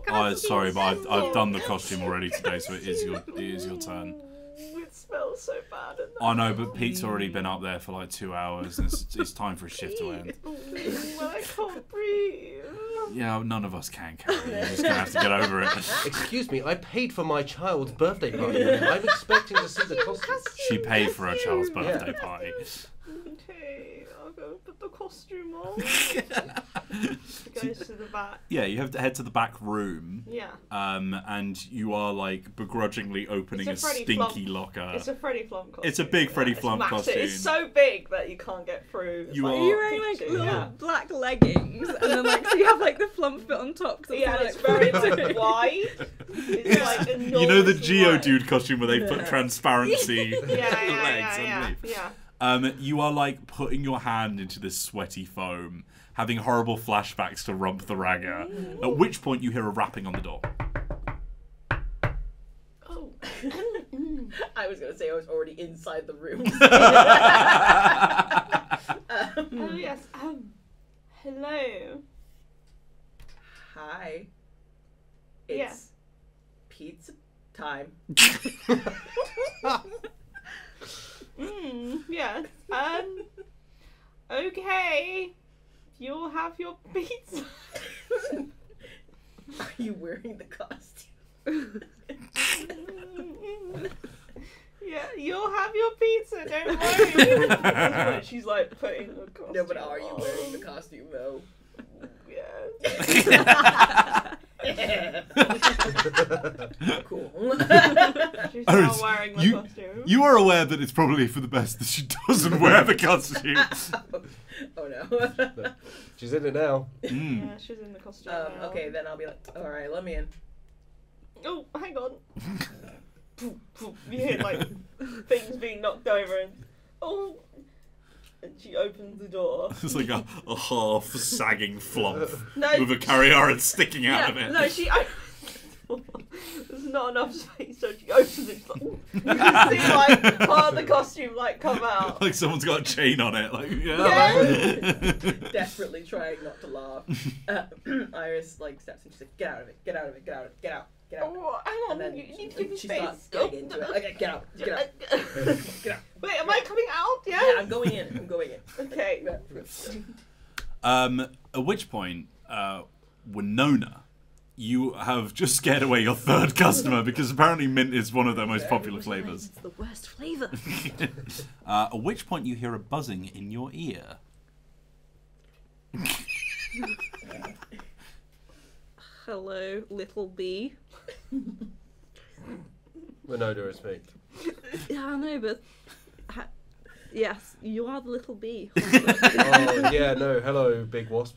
B: Oh, sorry, but I've done the costume already today, so it is your turn.
E: It smells so bad in there.
B: I know, but Pete's already been up there for like 2 hours, and it's time for a shift to end.
E: Well, I can't breathe.
B: Yeah, none of us can, Cary. You're just gonna have to get over it.
D: Excuse me, I paid for my child's birthday party. I'm expecting to see the costume.
B: She paid for her child's birthday party.
E: Okay, I'll go put the costume on. Goes to the back.
B: Yeah, you have to head to the back room.
E: Yeah.
B: And you are like begrudgingly opening a
E: It's a Freddy
B: stinky
E: Flump.
B: locker.
E: It's a Freddy Flump costume.
B: It's a big Freddy
E: It's
B: Flump
E: massive.
B: costume.
E: It's so big that you can't get through. It's
B: You
E: like-
B: are-
F: Are you wearing like little
E: Yeah.
F: black leggings and then like so you have like the flump bit on top? 'Cause
E: Yeah,
F: like,
E: it's very like wide. It's like
B: You know the
E: enormously
B: Geo
E: wide.
B: Dude costume where they put transparency legs
E: Yeah.
B: underneath. You are like putting your hand into this sweaty foam, having horrible flashbacks to Rump the Ragger. At which point you hear a rapping on the door.
E: Oh.
C: I was gonna say I was already inside the room.
E: Oh yes. Hello.
C: Hi. It's
E: Yeah.
C: pizza time.
E: Yes. Okay. You'll have your pizza.
C: Are you wearing the costume?
E: Yeah, you'll have your pizza. Don't worry. That's what she's like putting the costume.
C: No, but are you
E: on.
C: wearing the costume though?
E: Yeah.
C: Cool.
E: She's
B: Iris,
E: not wearing the
B: you-
E: costume.
B: You are aware that it's probably for the best that she doesn't wear the costume.
C: Oh no.
D: She's in it now.
B: Mm.
E: Yeah, she's in the costume. now.
C: Okay, then I'll be like, all right, let me in.
E: Oh, hang on. You hear like things being knocked over and And she opens the door.
B: It's like a half sagging flump
E: No.
B: with a Cary sticking out of it.
E: No, she opens the door. There's not enough space, so she opens it. She's like, ooh. You can see like part of the costume like come out.
B: Like someone's got a chain on it. Like
C: Desperately trying not to laugh. Iris like steps in. She's like, "Get out of it! Get out of it! Get out of it! Get out! Get out!"
E: Oh, hang on,
C: And then
E: you need to give me
C: she
E: space.
C: starts getting into it. Okay, get out! Get out! Get out!
E: Wait, am I coming out? Yeah?
C: Yeah, I'm going in. I'm going in.
E: Okay.
B: At which point, Winona, you have just scared away your third customer because apparently mint is one of their most popular flavors.
F: It's the worst flavor.
B: At which point you hear a buzzing in your ear.
E: Hello, little bee.
D: Winona is me.
E: Yeah, I know, but yes, you are the little bee.
D: Oh yeah, no. Hello, big wasp.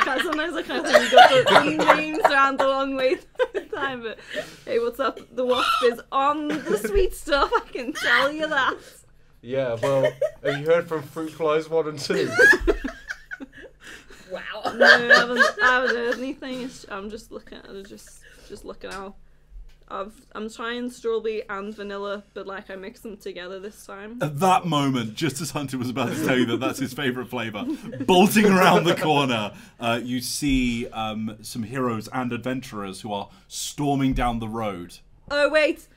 E: Sometimes I kind of think we got the names around the long way through the time, but hey, what's up? The wasp is on the sweet stuff, I can tell you that.
D: Yeah, well, have you heard from Fruit Flies 1 and 2?
C: Wow.
E: No, I haven't heard anything. I'm just looking at it, just looking out. I'm trying strawberry and vanilla, but like I mix them together this time.
B: At that moment, just as Hunter was about to tell you that that's his favourite flavour, bolting around the corner, you see some heroes and adventurers who are storming down the road.
E: Oh wait,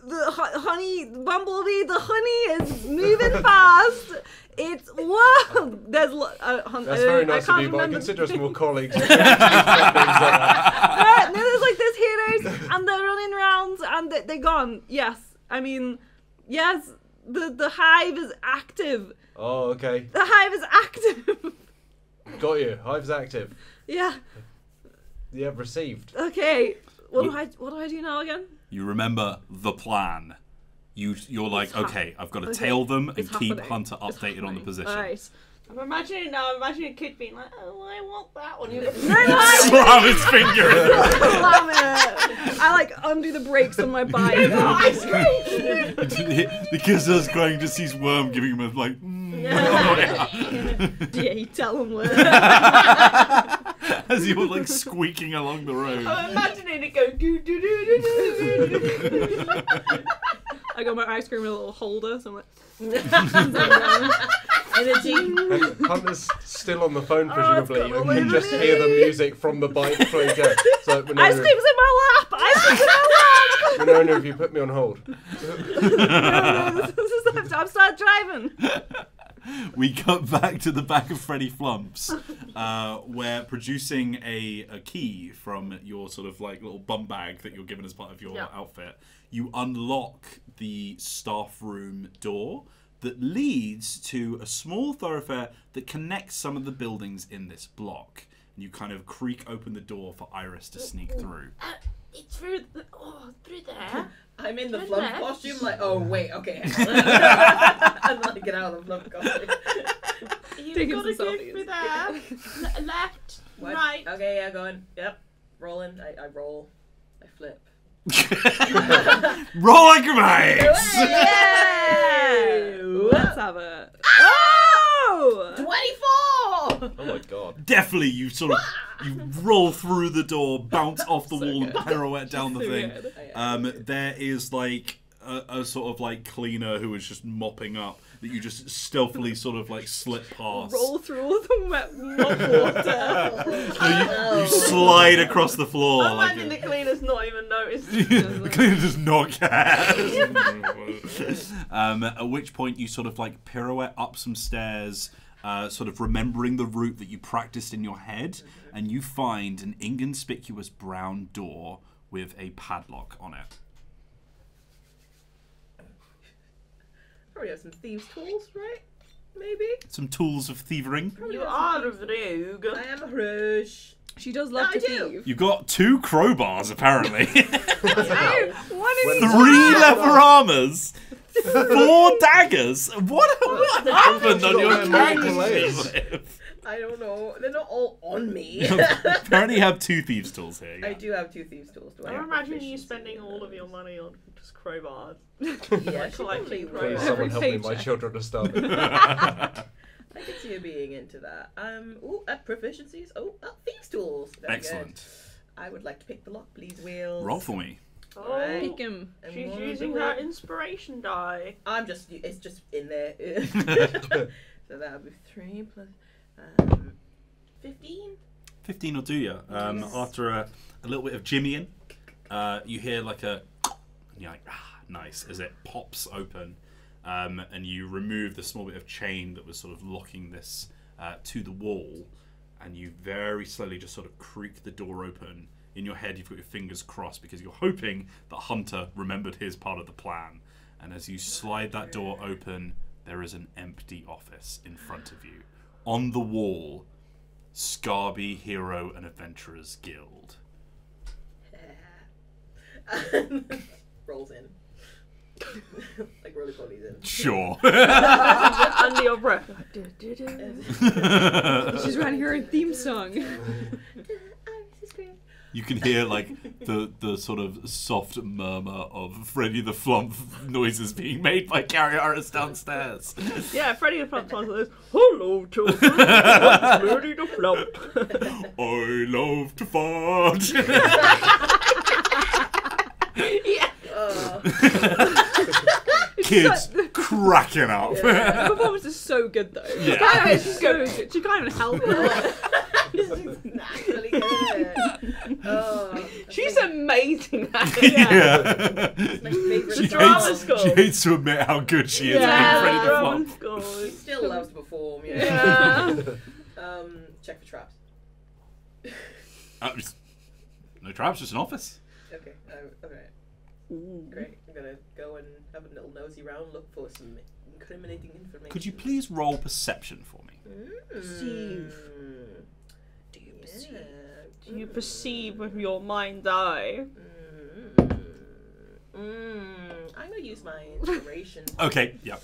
E: the bumblebee, the honey is moving fast. It's whoa. There's
D: That's very nice of you, but I consider us more colleagues.
E: No, there's heroes and they're running around and they're gone. Yes, I mean, yes, the hive is active.
D: Oh, okay.
E: The hive is active.
D: Got you. Hive's active.
E: Yeah.
D: Yeah, received.
E: Okay. What do I do now again?
B: You remember the plan. You're like, okay, I've got to tail them and
E: It's
B: keep
E: happening.
B: Hunter updated on the position.
E: Alright. I'm imagining now, I'm imagining a kid being like, oh, I want that one. You go,
B: Slam his finger.
E: slam it. I like undo the brakes on my bike. Ice cream.
B: The kid starts crying, just sees Worm giving him a like.
E: Yeah, you tell him where.
B: As you're like squeaking along the road.
E: I'm imagining it go do do do do do. I got my ice cream in a little holder, so I'm like.
C: Energy.
D: And Hunter's still on the phone, presumably.
E: it's got
D: You can just hear the music from the bike play. So,
E: Ice cream's in my lap. Ice cream's in my lap.
D: Winona, have you put me on hold?
E: No, I'm start driving.
B: We cut back to the back of Freddy Flumps, where producing a key from your sort of like little bum bag that you're given as part of your outfit, you unlock the staff room door that leads to a small thoroughfare that connects some of the buildings in this block. And you kind of creak open the door for Iris to sneak through.
E: It's through there.
C: I'm in the flump costume, like, oh wait, okay. And then I get out of the flump costume.
E: You've got to go through there. Left,
C: What?
E: right.
C: Okay, yeah, going. Yep. Rolling. I roll. I flip.
B: Roll acrobatics!
E: Yay! Let's have it. Oh!
C: 24!
D: Oh my god.
B: Definitely, you sort of you roll through the door, bounce off the wall, and pirouette down the thing. There is like a sort of like cleaner who is just mopping up that you just stealthily sort of like slip past.
E: Roll through all the wet mop water.
B: So you slide across the floor.
E: I'm
B: like
E: imagining the cleaner's not even noticed.
B: the cleaner does not care. At which point you sort of like pirouette up some stairs, sort of remembering the route that you practiced in your head, and you find an inconspicuous brown door with a padlock on it.
C: Probably have some thieves' tools, right? Maybe.
B: Some tools of thieving.
E: You are a rogue.
C: I am a rouge.
E: She does love to
C: I do.
E: thieve.
B: You've got 2 crowbars, apparently. 3
E: What is
D: When-
B: leather armors. 4 daggers? What happened on your
D: got multiple
B: character
D: layers.
B: sheet?
C: I don't know. They're not all on me.
B: Apparently you have 2 thieves' tools here.
C: I
B: Yeah.
C: do have 2 thieves' tools. Do I
E: I'm
C: have
E: imagining you
C: proficiency
E: spending
C: in
E: all of
C: those?
E: your money on just crowbars.
C: Yeah,
E: Like
C: she
E: collecting
C: probably
D: Please,
C: would.
D: someone help me. My
F: paycheck.
D: children are starving.
C: I can see her being into that. Proficiencies. Thieves' tools. Very
B: Excellent.
C: Good. I would like to pick the lock, please, Wheels.
B: Roll for me.
E: Oh,
C: Right.
F: Pick him.
C: And
E: she's
C: one
E: using
C: of
E: her
C: the-
E: inspiration die.
C: It's just in there. So that would be 3 plus 15.
B: 15 will do you. After a little bit of jimmying, you hear like a... And you're like, nice, as it pops open. And you remove the small bit of chain that was sort of locking this to the wall. And you very slowly just sort of creak the door open. In your head, you've got your fingers crossed because you're hoping that Hunter remembered his part of the plan. And as you slide that door open, there is an empty office in front of you. On the wall, Scarby Hero and Adventurers Guild.
C: Rolls in. Like roly polies in.
B: Sure.
E: Under your breath.
F: She's writing her own theme song.
B: You can hear like the sort of soft murmur of Freddy the Flump noises being made by Cary downstairs.
E: Yeah, Freddy the Flump sounds like this. Hello, children. It's Freddy the Flump.
B: I love to fart.
E: Yeah.
B: Kids cracking up.
F: The performance is so good though.
B: Yeah.
F: It's so good. She can't even help it.
C: Naturally good.
E: She's amazing at it.
B: Yeah.
C: It's my favorite
E: The
C: song.
E: drama school.
B: She hates to admit how good she is at
E: Yeah,
B: being Freddy the
E: drama
B: Flump.
E: school.
C: Still loves to perform,
E: Yeah.
C: Check for traps.
B: No traps, just an office.
C: Okay, okay. Great. I'm gonna go and have a little nosy round, look for some incriminating information.
B: Could you please roll perception for me?
E: Perceive.
C: Do you perceive?
E: Do you perceive with your mind's eye?
C: I'm gonna use my inspiration.
B: Okay, yeah.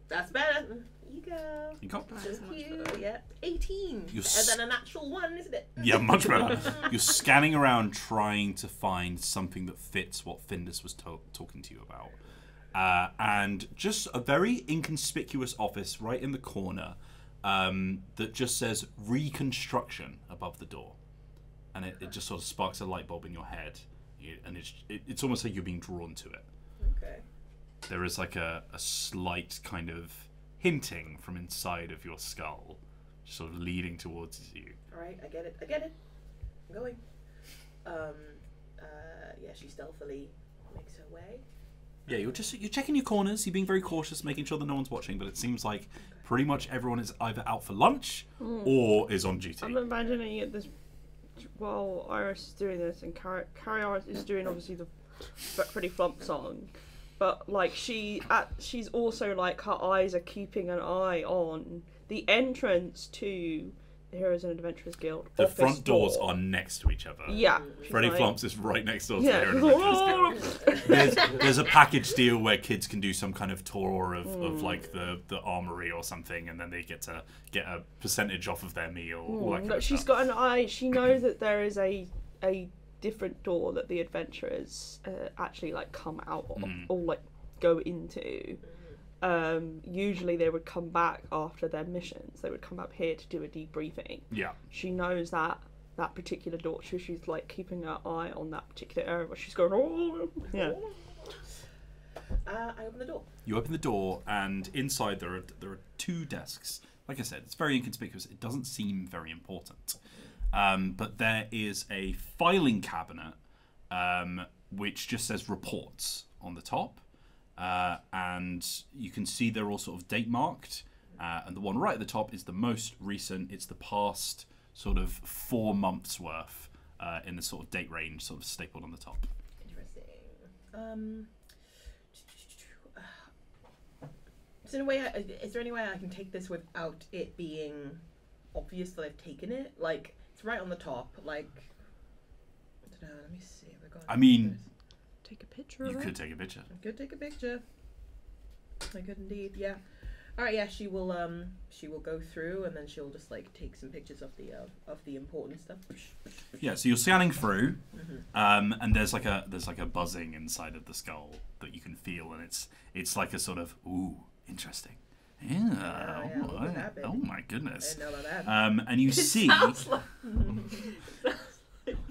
C: That's better. You go.
B: You got
C: Thank you. Yeah. 18.
B: You're
C: Better than a natural 1, isn't it?
B: Yeah, much better. You're scanning around trying to find something that fits what Findus was talking to you about. And just a very inconspicuous office right in the corner that just says reconstruction above the door. And it just sort of sparks a light bulb in your head. And it's almost like you're being drawn to it.
C: Okay.
B: There is like a slight kind of hinting from inside of your skull, just sort of leading towards you.
C: Alright, I get it. I'm going. Yeah, she stealthily makes her way.
B: Yeah, you're checking your corners, you're being very cautious, making sure that no one's watching, but it seems like pretty much everyone is either out for lunch or is on duty.
E: I'm imagining it this while Iris is doing this, and Cary is doing obviously the Freddy Flump song, but like she's also like her eyes are keeping an eye on the entrance to the Heroes and Adventurers Guild.
B: The
E: office
B: front doors
E: door.
B: are next to each other.
E: Yeah.
B: Freddy
E: like-
B: Flumps is right next door to
E: Yeah.
B: the Hero and Adventurers Guild. There's a package deal where kids can do some kind of tour of like the armory or something, and then they get to get a percentage off of their meal. All that kind
E: Look,
B: of
E: she's
B: stuff.
E: got an eye. She knows that there is a different door that the adventurers actually like come out of, or like go into. Usually they would come back after their missions. They would come up here to do a debriefing.
B: Yeah.
E: She knows that particular door, so she's like keeping her eye on that particular area. But she's going, oh, yeah.
C: I open the door.
B: You open the door, and inside there are 2 desks. Like I said, it's very inconspicuous. It doesn't seem very important. But there is a filing cabinet which just says reports on the top. And you can see they're all sort of date marked. And the one right at the top is the most recent. It's the past sort of 4 months worth in the sort of date range, sort of stapled on the top.
C: Interesting. Is there any way I can take this without it being obvious that I've taken it? Like, it's right on the top. Like, I don't know. Let me see.
B: I mean,
E: take a picture
B: You
E: of
B: could
E: it.
B: take a picture.
C: I could take a picture. I could indeed, yeah. All right, yeah. She will go through, and then she'll just like take some pictures of the important stuff.
B: Yeah, so you're scanning through, and there's like a buzzing inside of the skull that you can feel, and it's like a sort of interesting. Yeah.
C: look at that, baby.
B: Oh my goodness.
C: I didn't know about that.
B: And you see.
E: Sounds like,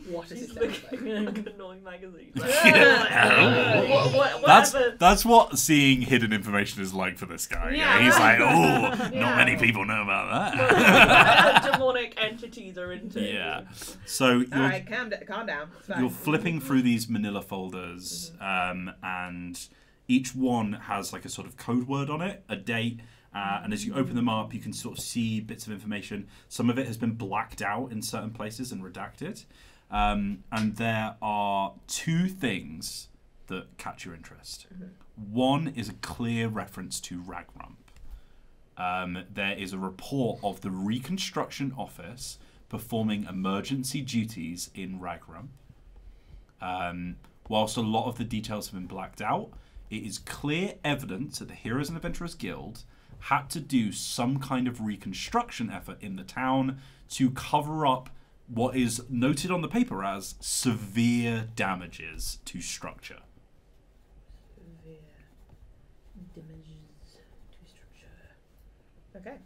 C: What does it
E: she's
C: sound
E: looking
C: like?
E: like an annoying magazine.
B: That's what seeing hidden information is like for this guy.
E: Yeah.
B: He's like,
E: Yeah.
B: not many people know about that.
E: Demonic entities are into it.
B: Yeah. So
C: All right, calm down. It's fine.
B: you're flipping through these manila folders, and each one has like a sort of code word on it, a date, and as you open them up, you can sort of see bits of information. Some of it has been blacked out in certain places and redacted. And there are two things that catch your interest. One is a clear reference to Ragrump. There is a report of the Reconstruction Office performing emergency duties in Ragrump. Whilst a lot of the details have been blacked out, it is clear evidence that the Heroes and Adventurers Guild had to do some kind of reconstruction effort in the town to cover up what is noted on the paper as severe damages to structure.
C: Severe damages to structure. Okay.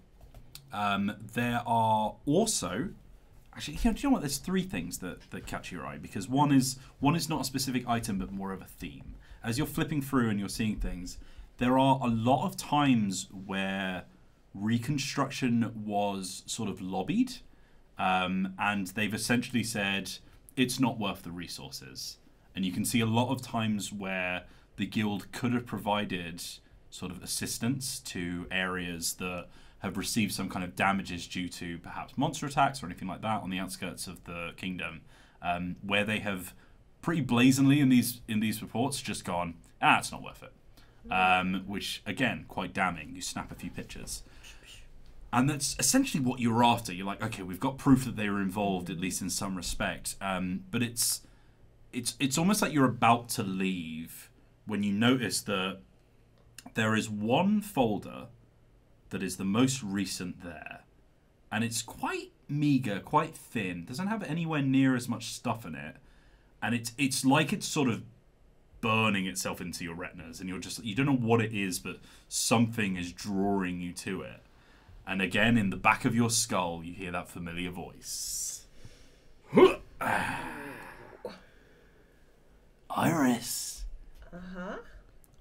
B: There are also, actually, do you know what? There's three things that catch your eye, because one is not a specific item but more of a theme. As you're flipping through and you're seeing things, there are a lot of times where reconstruction was sort of lobbied, and they've essentially said it's not worth the resources. And you can see a lot of times where the guild could have provided sort of assistance to areas that have received some kind of damages due to perhaps monster attacks or anything like that on the outskirts of the kingdom, where they have pretty blazingly in these reports just gone, it's not worth it. Which, again, quite damning. You snap a few pictures. And that's essentially what you're after. You're like, okay, we've got proof that they were involved, at least in some respect. But it's almost like you're about to leave when you notice that there is one folder that is the most recent there. And it's quite meager, quite thin. Doesn't have anywhere near as much stuff in it. And it's like it's sort of burning itself into your retinas, and you don't know what it is, but something is drawing you to it. And again, in the back of your skull, you hear that familiar voice. Iris.
C: Uh-huh.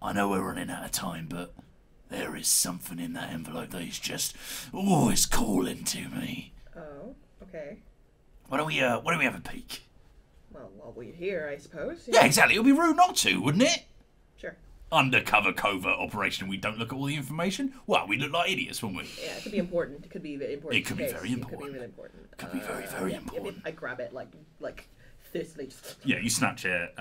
B: I know we're running out of time, but there is something in that envelope that is just it's calling to me.
C: Oh, okay.
B: Why don't we have a peek?
C: Well, while we're here, I suppose.
B: Yeah, exactly. It would be rude not to, wouldn't it?
C: Sure.
B: Undercover covert operation. We don't look at all the information. Well, we look like idiots, wouldn't we?
C: Yeah, it could be important. It could be very important.
B: It could be
C: case.
B: very
C: It could be
B: important.
C: really important.
B: Could be very, very important.
C: I grab it like fiercely. Just...
B: Yeah, you snatch it.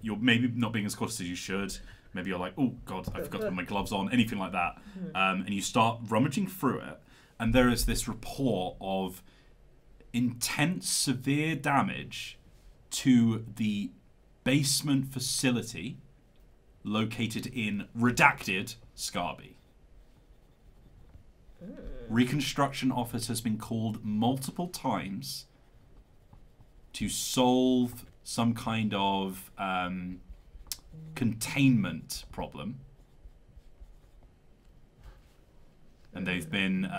B: You're maybe not being as cautious as you should. Maybe you're like, oh god, I forgot to put my gloves on. Anything like that. And you start rummaging through it, and there is this report of intense, severe damage to the basement facility located in redacted Scarby. Reconstruction Office has been called multiple times to solve some kind of containment problem. And they've been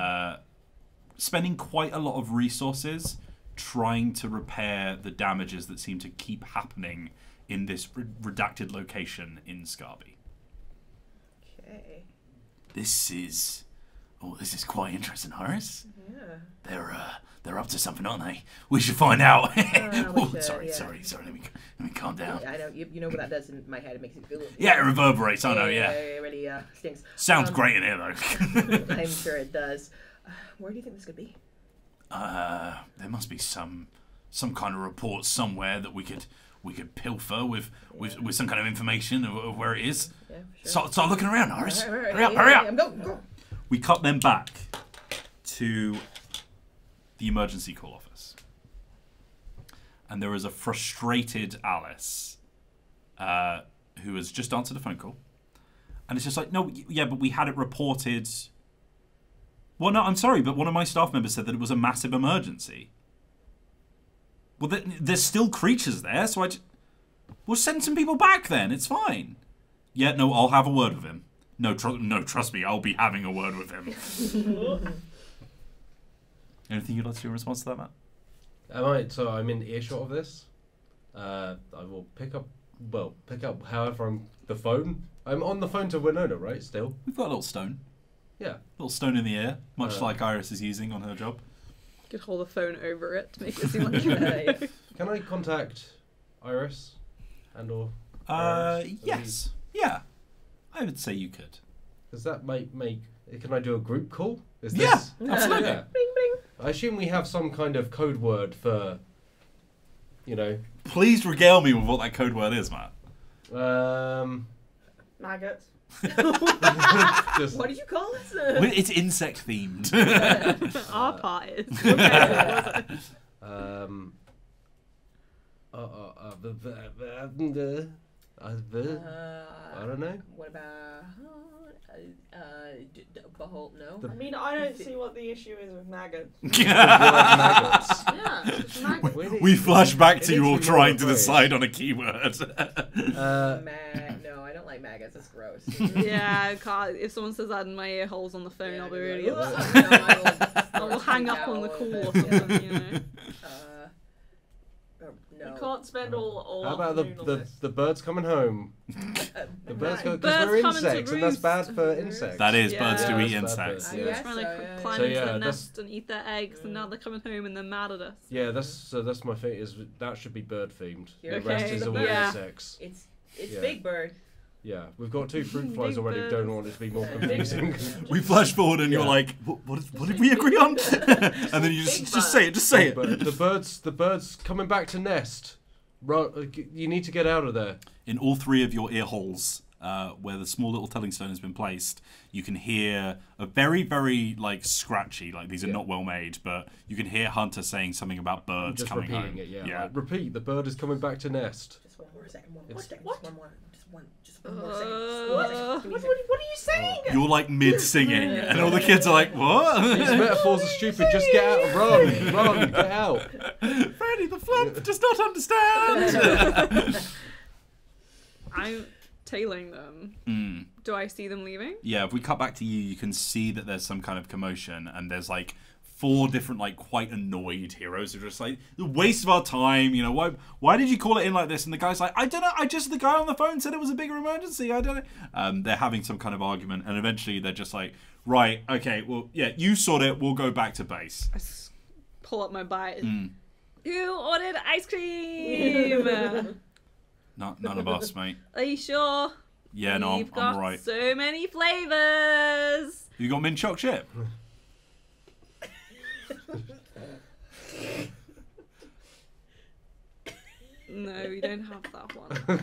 B: spending quite a lot of resources trying to repair the damages that seem to keep happening in this redacted location in Scarby.
C: Okay.
B: This is quite interesting, Horace.
C: Yeah.
B: They're up to something, aren't they? We should find out. Sorry.
C: Yeah.
B: Let me calm down.
C: Yeah, I know. You know what that does in my head? It makes me feel.
B: Yeah, it reverberates. I know. Yeah.
C: It really stinks.
B: Sounds great in here though.
C: I'm sure it does. Where do you think this could be?
B: There must be some kind of report somewhere that we could pilfer with some kind of information of where it is.
C: Yeah, for sure.
B: Start looking around, Horace.
C: Right,
B: Hurry up.
C: I'm go.
B: We cut them back to the emergency call office. And there is a frustrated Alice who has just answered a phone call. And it's just like, no, yeah, but we had it reported. Well, no, I'm sorry, but one of my staff members said that it was a massive emergency. Well, there's still creatures there, so we'll send some people back then. It's fine. Yeah, no, I'll have a word with him. No, trust me, I'll be having a word with him. Anything you'd like to do in response to that, Matt?
D: So I'm in earshot of this. I will pick up however the phone. I'm on the phone to Winona, right, still?
B: We've got a little stone.
D: Yeah.
B: A little stone in the ear, much like Iris is using on her job.
F: You could hold the phone over it to make it seem like you're
D: Can I contact Iris and/or?
B: Yes. Yeah. I would say you could.
D: Does that make? Can I do a group call? Is
B: Yeah,
D: this?
B: absolutely.
D: Yeah.
F: bling bling.
D: I assume we have some kind of code word for,
B: Please regale me with what that code word is, Matt.
G: Maggots.
D: Just,
C: What did you call it?
B: It's insect themed.
F: Our part is.
D: I don't know.
C: What about behold? No.
G: I mean, I don't see what the issue is with maggots.
D: Maggots.
G: Yeah, it's maggots.
B: We flash back to
D: it
B: you
D: needs
B: all
D: to be more
B: trying to
D: appropriate.
B: decide on a keyword.
C: No, I don't like maggots. It's gross.
F: Yeah, I can't. If someone says that in my ear holes on the phone, I'll be really
C: No,
F: upset. I'll hang up on the call or something, you know.
C: No.
G: You can't spend all
D: How about
G: afternoon on this.
D: the birds coming home? The birds go because
F: Birds
D: we're
F: coming to
D: insects, and that's bad
F: roost.
D: for insects.
B: That is,
F: Yeah.
B: birds do
D: Yeah,
B: eat
D: that's bad
B: insects.
D: for-
F: They're
D: Yeah.
F: trying to
C: So,
F: climb
D: So,
F: into
D: yeah,
F: the
D: that's-
F: nest and eat their eggs, and now they're coming home and they're mad at us.
D: Yeah, that's my thing. Is that should be bird themed.
C: You're
D: The rest
F: okay.
D: is all
F: Yeah.
D: insects.
C: It's
D: Yeah.
C: Big Bird.
D: Yeah, we've got 2 fruit flies
F: Big
D: already.
F: birds.
D: Don't want it to be more confusing.
B: We flash forward and you're
D: Yeah.
B: like, what did we agree on? And then you just say it, just say it.
D: But the birds coming back to nest. You need to get out of there.
B: In all 3 of your ear holes, where the small little telling stone has been placed, you can hear a very, very scratchy. Like these are not well made, but you can hear Hunter saying something about birds
D: Just
B: coming
D: repeating
B: home.
D: it. Yeah. Like, repeat. The bird is coming back to nest.
C: Just one more second. One more
D: It's-
C: second. Just one more. Just one more second. Just one more second.
G: What are you saying?
B: You're like mid singing, and all the kids are like, "What?"
D: These metaphors are stupid. Just get out. Run, get out.
B: Freddy the Flump does not understand.
F: I'm tailing them.
B: Mm.
F: Do I see them leaving?
B: Yeah, if we cut back to you, you can see that there's some kind of commotion, and there's 4 different quite annoyed heroes who are just like, waste of our time, why did you call it in like this? And the guy's like, I don't know, the guy on the phone said it was a bigger emergency, I don't know. They're having some kind of argument, and eventually they're just like, right, okay, well, yeah, you sort it, we'll go back to base.
F: I pull up my bite.
B: Mm.
F: Who ordered ice cream?
B: None of us, mate.
F: Are you sure?
B: Yeah, no,
F: We've
B: I'm
F: got
B: alright.
F: so many flavors.
B: You got mint choc chip?
F: No, we don't have that one.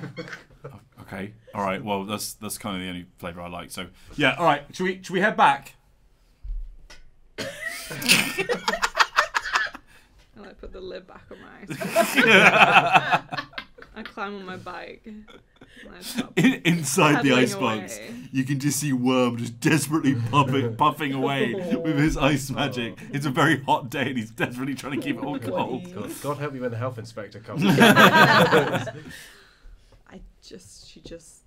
B: Okay, alright, well, that's kind of the only flavour I like, so, yeah, alright, should we head back?
F: And I put the lid back on my ice cream. I climb on my bike. And I start
B: Inside the
F: pedaling
B: icebox,
F: away.
B: you can just see Worm just desperately puffing away with his ice magic. It's a very hot day and he's desperately trying to keep it all cold.
D: God help me when the health inspector comes.
F: She just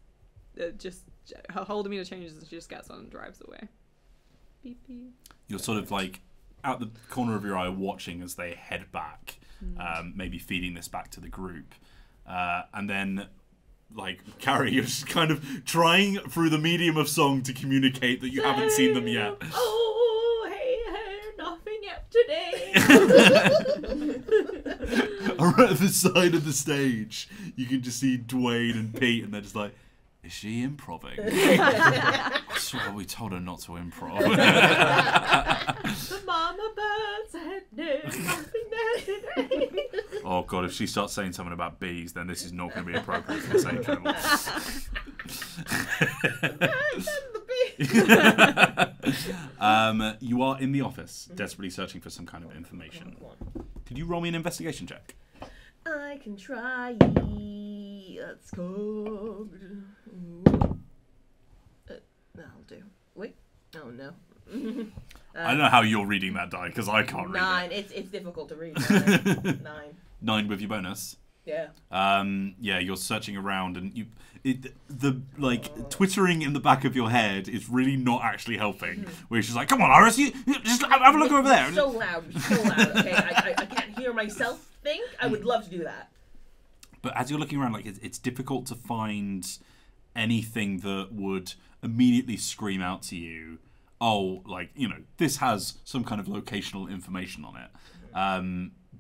F: her whole demeanor changes and she just gets on and drives away. Beep beep.
B: You're sort of out the corner of your eye watching as they head back, maybe feeding this back to the group. And then, Cary, you're just kind of trying through the medium of song to communicate that you haven't seen them yet.
G: Oh, hey, nothing yet today.
B: Around the side of the stage, you can just see Dwayne and Pete, and they're just like, is she improving? I swear we told her not to improv.
G: The mama bird said no, nothing there today.
B: Oh god, if she starts saying something about bees, then this is not going to be appropriate for the same channel. You are in the office, desperately searching for some kind of information. Could you roll me an investigation check?
C: I can try. Lucky that's called. That'll do. Wait. Oh no.
B: I don't know how you're reading that die because I can't read
C: 9. It's difficult to read. 9. 9.
B: it. 9 with your bonus.
C: Yeah.
B: Yeah, you're searching around and twittering in the back of your head is really not actually helping. Where she's like, "Come on, Iris, you just have a look over there."
C: So loud. Okay, I can't hear myself think. I would love to do that.
B: But as you're looking around, like it's difficult to find anything that would immediately scream out to you, "Oh, like this has some kind of locational information on it."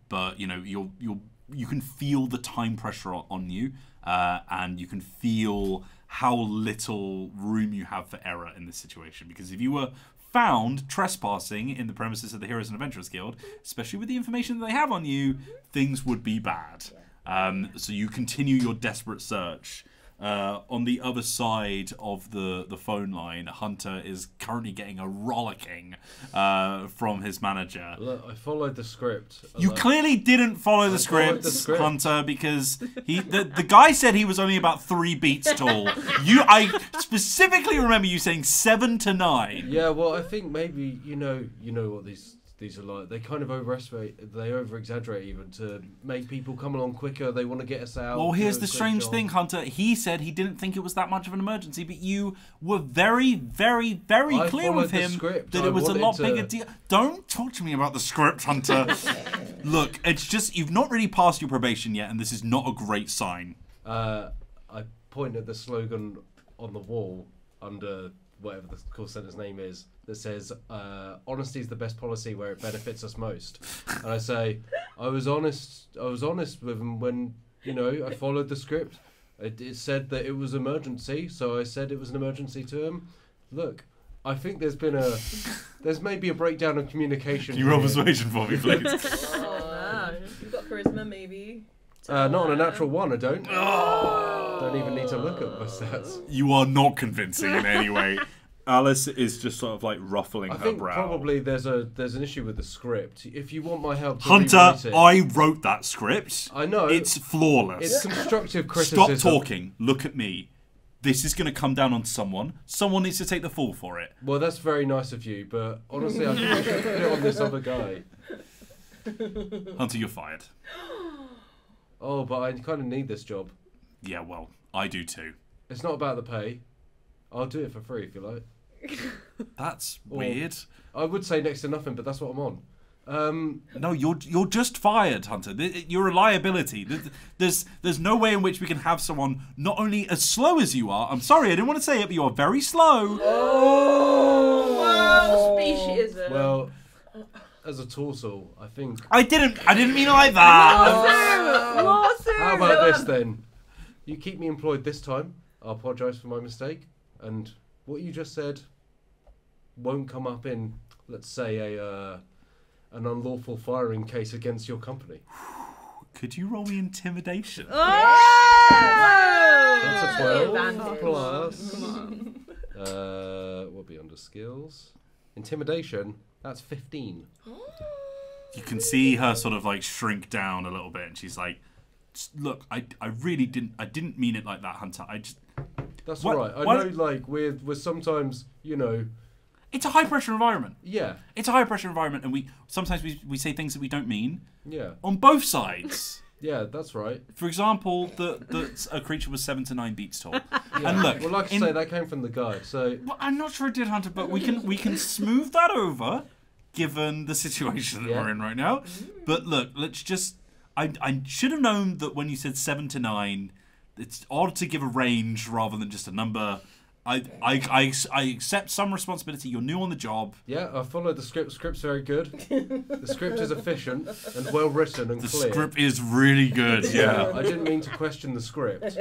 B: But you can feel the time pressure on you, and you can feel how little room you have for error in this situation. Because if you were found trespassing in the premises of the Heroes and Adventurers Guild, especially with the information that they have on you, things would be bad. So you continue your desperate search. On the other side of the phone line, Hunter is currently getting a rollicking from his manager.
D: Look, I followed the script.
B: You clearly didn't follow the script, Hunter, because the guy said he was only about 3 beats tall. I specifically remember you saying 7 to 9.
D: Yeah, well, I think maybe you know what these are like. They kind of overestimate, they over-exaggerate even to make people come along quicker. They want to get us out.
B: Well, here's the strange thing, Hunter. He said he didn't think it was that much of an emergency, but you were very, very, very clear with him that it was a lot bigger deal. Don't talk to me about the script, Hunter. Look, it's just you've not really passed your probation yet, and this is not a great sign.
D: I point at the slogan on the wall under whatever the call center's name is, that says, honesty is the best policy where it benefits us most. And I say, I was honest with him when, I followed the script. It said that it was emergency, so I said it was an emergency to him. Look, I think there's maybe a breakdown of communication.
B: Can you roll persuasion for me, please?
C: You've got charisma, maybe.
D: Not on a natural 1, I don't. Don't even need to look at my stats.
B: You are not convincing in any way. Alice is just sort of like ruffling her brow.
D: Probably there's an issue with the script. If you want my help to
B: Hunter,
D: rewrite it,
B: I wrote that script.
D: I know.
B: It's flawless.
D: It's constructive criticism.
B: Stop talking. Look at me. This is going to come down on someone. Someone needs to take the fall for it.
D: Well, that's very nice of you, but honestly, I think I should put it on this other guy.
B: Hunter, you're fired.
D: Oh, but I kind of need this job.
B: Yeah, well, I do too.
D: It's not about the pay. I'll do it for free if you like.
B: That's weird.
D: I would say next to nothing, but that's what I'm on.
B: No, you're just fired, Hunter. You're a liability. There's no way in which we can have someone not only as slow as you are. I'm sorry, I didn't want to say it, but you are very slow.
C: Oh, speciesism.
D: Well, as a torso, I think.
B: I didn't mean it like that.
E: Lawsuit!
D: How about this then? You keep me employed this time. I'll apologise for my mistake, and what you just said won't come up in, let's say, an unlawful firing case against your company.
B: Could you roll me intimidation?
D: That's a 12 plus. What be under skills? Intimidation. That's 15.
B: You can see her sort of like shrink down a little bit, and she's like, "Look, I really didn't mean it like that, Hunter.
D: That's all right. I know, like, we're sometimes,
B: It's a high pressure environment.
D: Yeah.
B: It's a high pressure environment, and we sometimes say things that we don't mean.
D: Yeah.
B: On both sides.
D: Yeah, that's right.
B: For example, that a creature was 7 to 9 beats tall.
D: Yeah.
B: And look,
D: well, like I say, that came from the guy. So.
B: Well, I'm not sure it did, Hunter, but we can smooth that over, given the situation that we're in right now. But look, let's just. I should have known that when you said 7 to 9, it's odd to give a range rather than just a number. I accept some responsibility. You're new on the job.
D: Yeah, I followed the script. The script's very good. The script is efficient and well written and clear.
B: The script is really good. Yeah.
D: I didn't mean to question the script.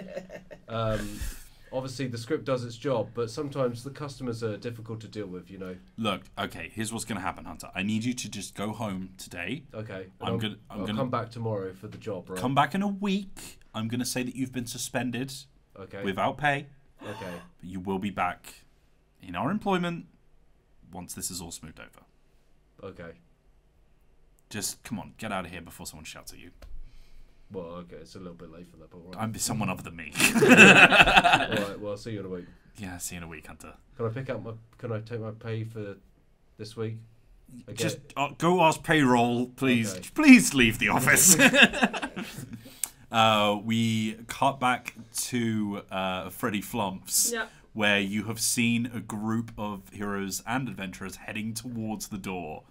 D: Obviously, the script does its job, but sometimes the customers are difficult to deal with.
B: Look, okay. Here's what's going to happen, Hunter. I need you to just go home today.
D: Okay.
B: I'll
D: come back tomorrow for the job, right?
B: Come back in a week. I'm going to say that you've been suspended.
D: Okay.
B: Without pay.
D: Okay.
B: But you will be back in our employment once this is all smoothed over.
D: Okay.
B: Just come on, get out of here before someone shouts at you.
D: Well, okay, it's a little bit late for that, but all right.
B: I'm someone other than me.
D: All right, well, I'll see you in a week.
B: Yeah, see you in a week, Hunter.
D: Can I take my pay for this week?
B: Just go ask payroll, please.
D: Okay.
B: Please leave the office. We cut back to Freddy Flumps, where you have seen a group of heroes and adventurers heading towards the door.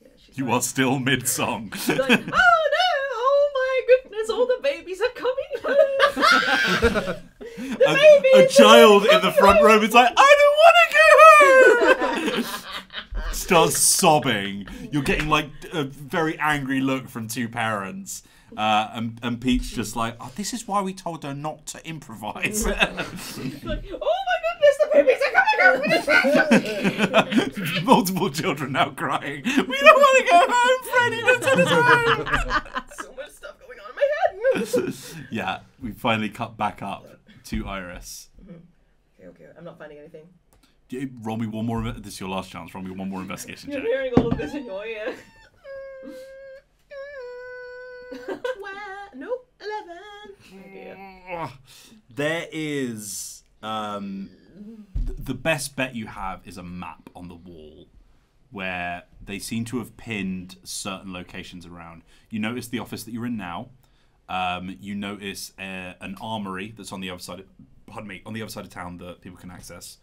G: Yeah,
B: You are still mid-song.
G: She's like, oh no! Oh my goodness! All the babies are coming home.
B: A child in the front row is like, I don't want to go home! Starts sobbing. You're getting like a very angry look from two parents. And Pete's just like, oh, this is why we told her not to improvise.
G: Like, oh my goodness, the babies are coming home!
B: Multiple children now crying. We don't want to go home, Freddy, don't send us home!
C: So much stuff going on in my head.
B: Yeah, we finally cut back up to Iris.
C: Okay. I'm not finding anything.
B: Roll me one more. This is your last chance. Roll me one more investigation
G: You're
B: check.
G: hearing all of this in your ear.
C: 12. Nope. 11.
G: Oh dear.
B: There is the best bet you have is a map on the wall where they seem to have pinned certain locations around. You notice the office that you're in now. You notice an armory that's on the other side. On the other side of town that people can access.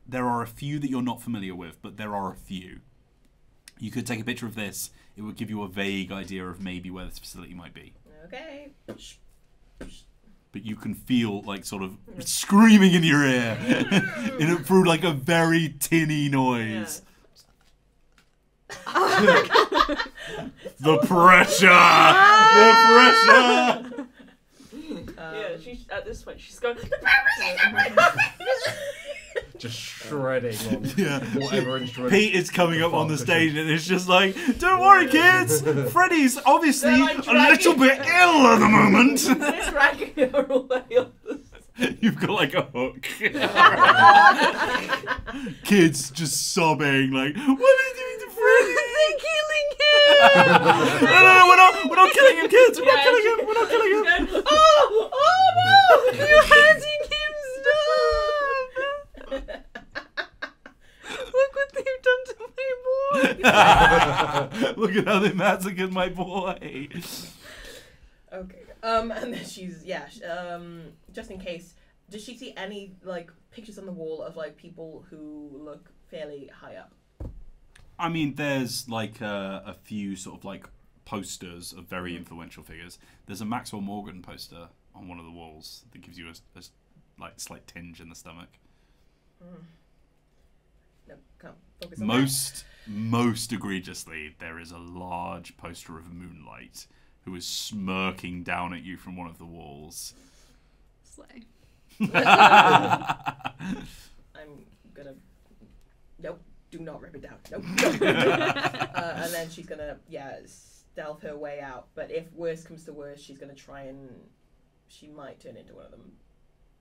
B: There are a few that you're not familiar with, but there are a few. You could take a picture of this. It would give you a vague idea of maybe where this facility might be.
C: Okay.
B: But you can feel like sort of screaming in your ear through like a very tinny noise. The pressure! The pressure!
G: Yeah, she's at this point. She's going.
D: Just shredding on whatever instrument.
B: Pete is coming up on the stage and it's just like, don't worry kids, Freddy's obviously
C: like
B: a little bit ill at the moment.
G: They're dragging her away up the
B: You've got like a hook. Kids just sobbing like, what are they doing to Freddy?
F: They're killing him!
B: No, we're not killing him, kids. We're not killing him. We're not killing him.
G: Oh no!
F: You're hurting him, stop! Look what they've done to my boy!
B: Look at how they massacred my boy.
C: Okay. And then she's just in case. Does she see any like pictures on the wall of like people who look fairly high up?
B: I mean, there's like a few sort of like posters of very influential figures. There's a Maxwell Morgan poster on one of the walls that gives you a like slight tinge in the stomach.
C: No, can't focus on
B: Most egregiously, there is a large poster of Moonlight who is smirking down at you from one of the walls.
F: Slay.
C: I'm gonna. Nope. Do not rip it down. Nope. And then she's gonna stealth her way out. But if worst comes to worst, she's gonna try and she might turn into one of them.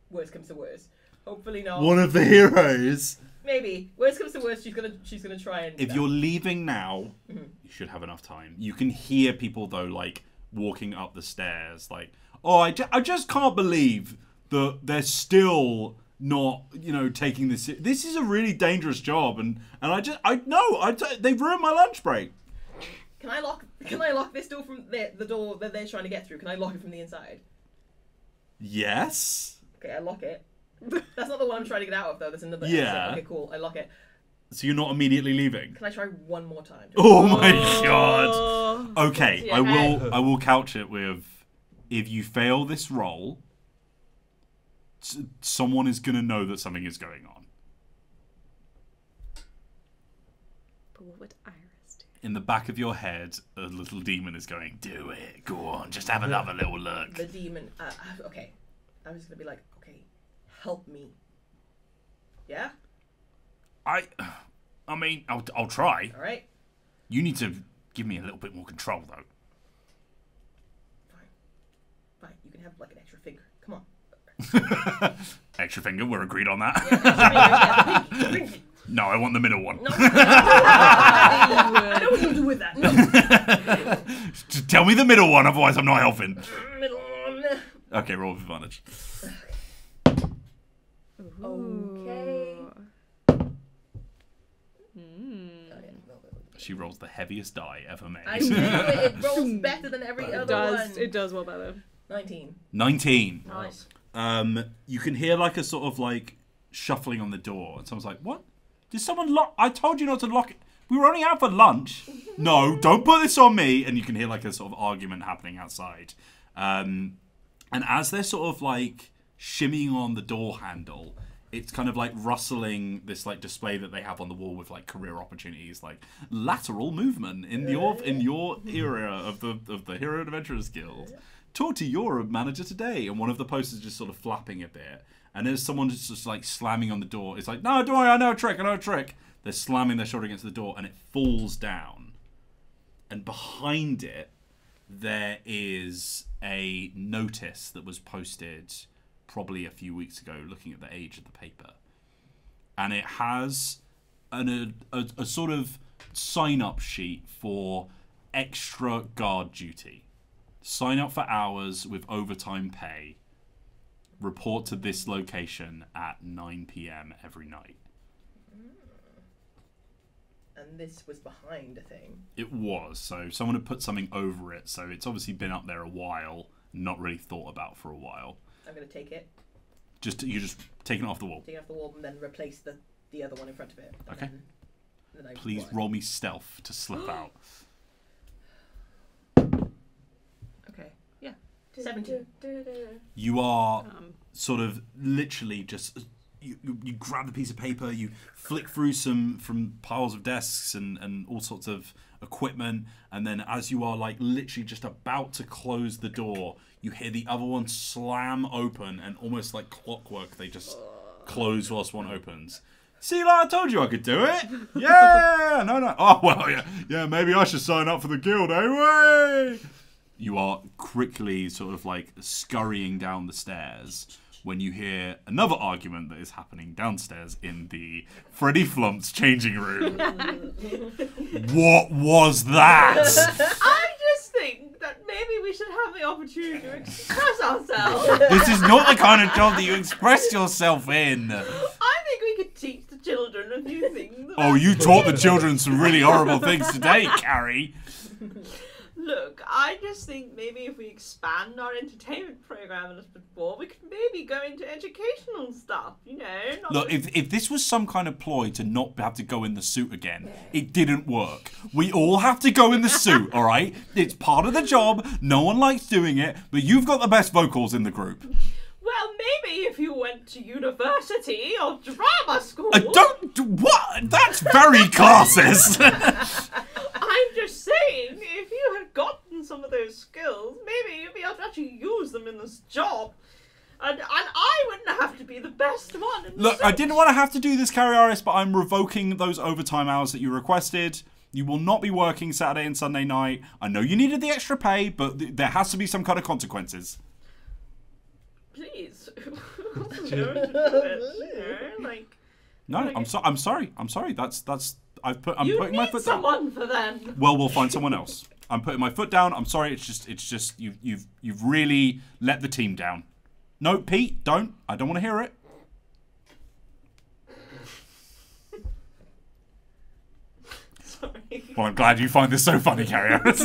C: Worst comes to worst. Hopefully not.
B: One of the heroes.
C: Maybe. Worst comes to worst, she's gonna try and.
B: If you're leaving now, you should have enough time. You can hear people though, like walking up the stairs, like, oh, I just can't believe that they're still not, taking this. This is a really dangerous job, and they've ruined my lunch break.
C: Can I lock this door from the door that they're trying to get through? Can I lock it from the inside?
B: Yes.
C: Okay, I lock it. That's not the one I'm trying to get out of, though. There's another.
B: Yeah.
C: Exit. Okay, cool. I lock it.
B: So you're not immediately leaving?
C: Can I try one more time?
B: Oh my god. Okay,
G: Yeah.
B: I will couch it with, if you fail this roll, someone is going to know that something is going on.
F: But what would Iris do?
B: In the back of your head, a little demon is going, do it, go on, just have another little look.
C: The demon. Okay. I'm just gonna be like, okay, help me. Yeah.
B: I mean, I'll try.
C: All right.
B: You need to give me a little bit more control, though.
C: Fine. You can have like an extra finger. Come on.
B: Extra finger, we're agreed on that.
C: Yeah, extra finger. Yeah,
B: No, I want the middle one.
C: No. I don't know what to do with that. No.
B: Just tell me the middle one, otherwise I'm not helping.
C: Middle one.
B: Okay, roll with advantage.
C: Okay.
B: She rolls the heaviest die ever made.
C: I knew it. It rolls better than every other one.
F: It does well better.
C: 19.
B: 19.
C: Nice.
B: You can hear like a sort of like shuffling on the door, and someone's like, "What? Did someone lock? I told you not to lock it. We were only out for lunch." No, don't put this on me. And you can hear like a sort of argument happening outside. And as they're sort of like shimmying on the door handle, it's kind of like rustling this like display that they have on the wall with like career opportunities, like lateral movement in your era of the Hero Adventurers Guild. Talk to your manager today. And one of the posters just sort of flapping a bit, and there's someone just like slamming on the door. It's like, no, don't worry, I know a trick. They're slamming their shoulder against the door, and it falls down. And behind it, there is a notice that was posted probably a few weeks ago, looking at the age of the paper. And it has a sort of sign-up sheet for extra guard duty. Sign up for hours with overtime pay. Report to this location at 9 p.m. every night.
C: And this was behind a thing.
B: It was. So someone had put something over it. So it's obviously been up there a while, not really thought about for a while.
C: I'm going to take it.
B: You're just taking it off the wall.
C: Take it off the wall and then replace the other one in front of it.
B: Okay.
C: Then I
B: Please roll me stealth to slip out.
C: Okay. Yeah. 17.
B: You are sort of literally just... You grab the piece of paper, you flick through from piles of desks and all sorts of equipment, and then as you are like literally just about to close the door, you hear the other one slam open, and almost like clockwork, they just close whilst one opens. See, like I told you I could do it. Yeah, no. Oh well, yeah. Maybe I should sign up for the guild, eh? You are quickly sort of like scurrying down the stairs when you hear another argument that is happening downstairs in the Freddie Flump's changing room. What was that?
G: I just think that maybe we should have the opportunity to express ourselves.
B: This is not the kind of job that you express yourself in.
G: I think we could teach the children a few things.
B: Oh, you taught the children some really horrible things today, Cary.
G: Look, I just think maybe if we expand our entertainment program a little bit more, we could maybe go into educational stuff, you know?
B: Look, if this was some kind of ploy to not have to go in the suit again, it didn't work. We all have to go in the suit, all right? It's part of the job. No one likes doing it, but you've got the best vocals in the group.
G: Well, maybe if you went to university or drama school...
B: What? That's very classist.
G: I'm just saying, if you had gotten some of those skills, maybe you'd be able to actually use them in this job. And I wouldn't have to be the best one.
B: Look, I didn't want to have to do this, Cary, but I'm revoking those overtime hours that you requested. You will not be working Saturday and Sunday night. I know you needed the extra pay, but there has to be some kind of consequences.
G: Please. Don't do it, like...
B: No, I'm sorry. That's. I'm putting my foot down.
G: Someone for them.
B: Well, we'll find someone else. I'm putting my foot down. I'm sorry. It's just you've really let the team down. No, Pete, don't. I don't want to hear it.
G: Sorry.
B: Well, I'm glad you find this so funny, Cary.
G: Look,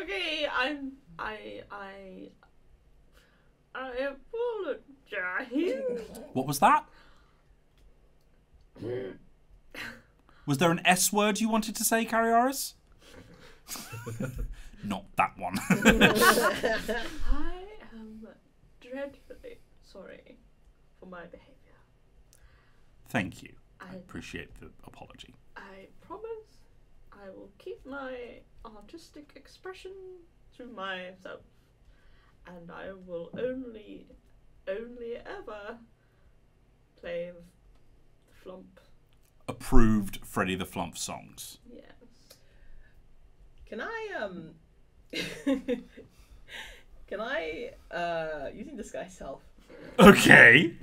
G: okay, I apologize.
B: What was that? Was there an S word you wanted to say, Cary? Not that one.
G: I am dreadfully sorry for my behaviour.
B: Thank you. I appreciate the apology.
G: I promise I will keep my artistic expression to myself, and I will only ever play the Flump.
B: Approved Freddie the Flump songs.
G: Yes.
C: Can I using disguise self?
B: Okay.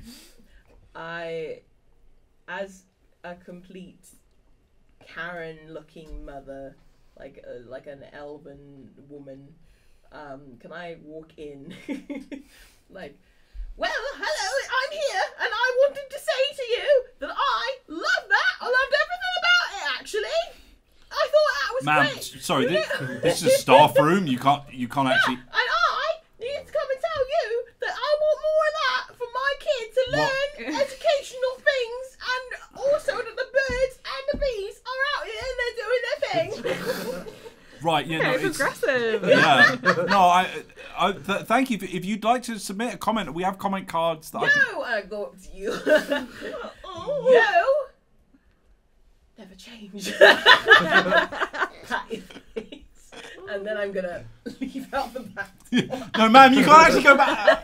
C: As a complete Karen-looking mother like an elven woman. Can I walk in, like, well, hello, I'm here, and I wanted to say to you that I love that. I loved everything about it, actually. I thought that was
B: Ma'am,
C: great.
B: sorry, this is a staff room. You can't actually.
C: And I need to come and tell you that I want more of that for my kids to learn educational things, and also that the birds and the bees are out here and they're doing their thing.
B: Right, yeah, no,
F: it's aggressive.
B: Yeah, no, thank you. If you'd like to submit a comment, we have comment cards. That
C: I go up to you. Yo, never change. Pat your face, and then I'm gonna leave out the back.
B: No, ma'am, you can't actually go back.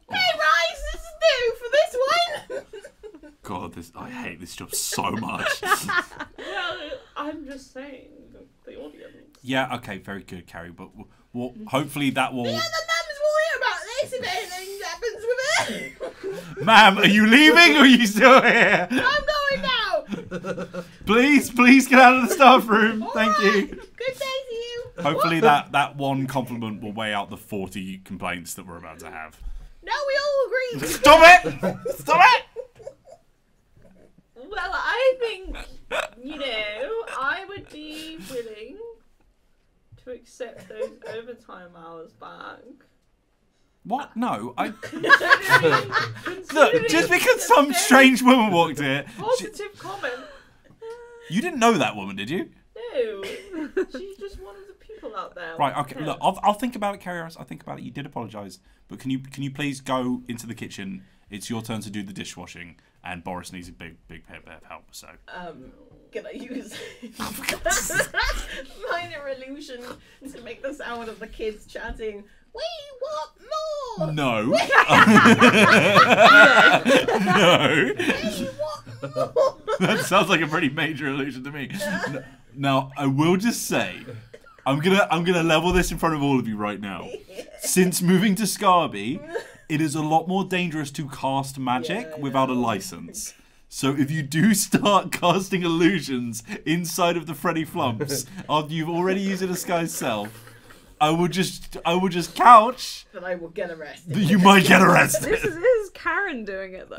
C: Hey, Rice, this is new for this one.
B: God, I hate this job so much.
G: Well, I'm just saying, the audience.
B: Yeah, okay, very good, Cary. But hopefully that will.
C: The other mums will hear about this if anything happens with it.
B: Ma'am, are you leaving or are you still here?
C: I'm going now.
B: Please get out of the staff room. Thank you.
C: Good day to you.
B: Hopefully that one compliment will weigh out the 40 complaints that we're about to have.
C: No, we all agree.
B: Stop it! Stop it!
G: Well, I think, I would be willing to accept those overtime hours back.
B: What? No, I.
G: Considering
B: Look, just because some strange woman walked here.
G: positive comment.
B: You didn't know that woman, did you?
G: No, she's just one of the people out there.
B: Right. Okay. Look, I'll think about it, Cary. I'll think about it. You did apologise, but can you please go into the kitchen? It's your turn to do the dishwashing, and Boris needs a big bit of help. So.
C: Can I use minor illusion to make the sound of the kids chanting, "We want more"?
B: No. No.
C: We want more.
B: That sounds like a pretty major illusion to me. Now, I will just say, I'm gonna level this in front of all of you right now. Since moving to Scarby, it is a lot more dangerous to cast magic without a license. So if you do start casting illusions inside of the Freddy Flumps after you've already used a disguised self, I will just couch
C: That I will get arrested.
B: that you might get arrested.
F: This is Karen doing it though.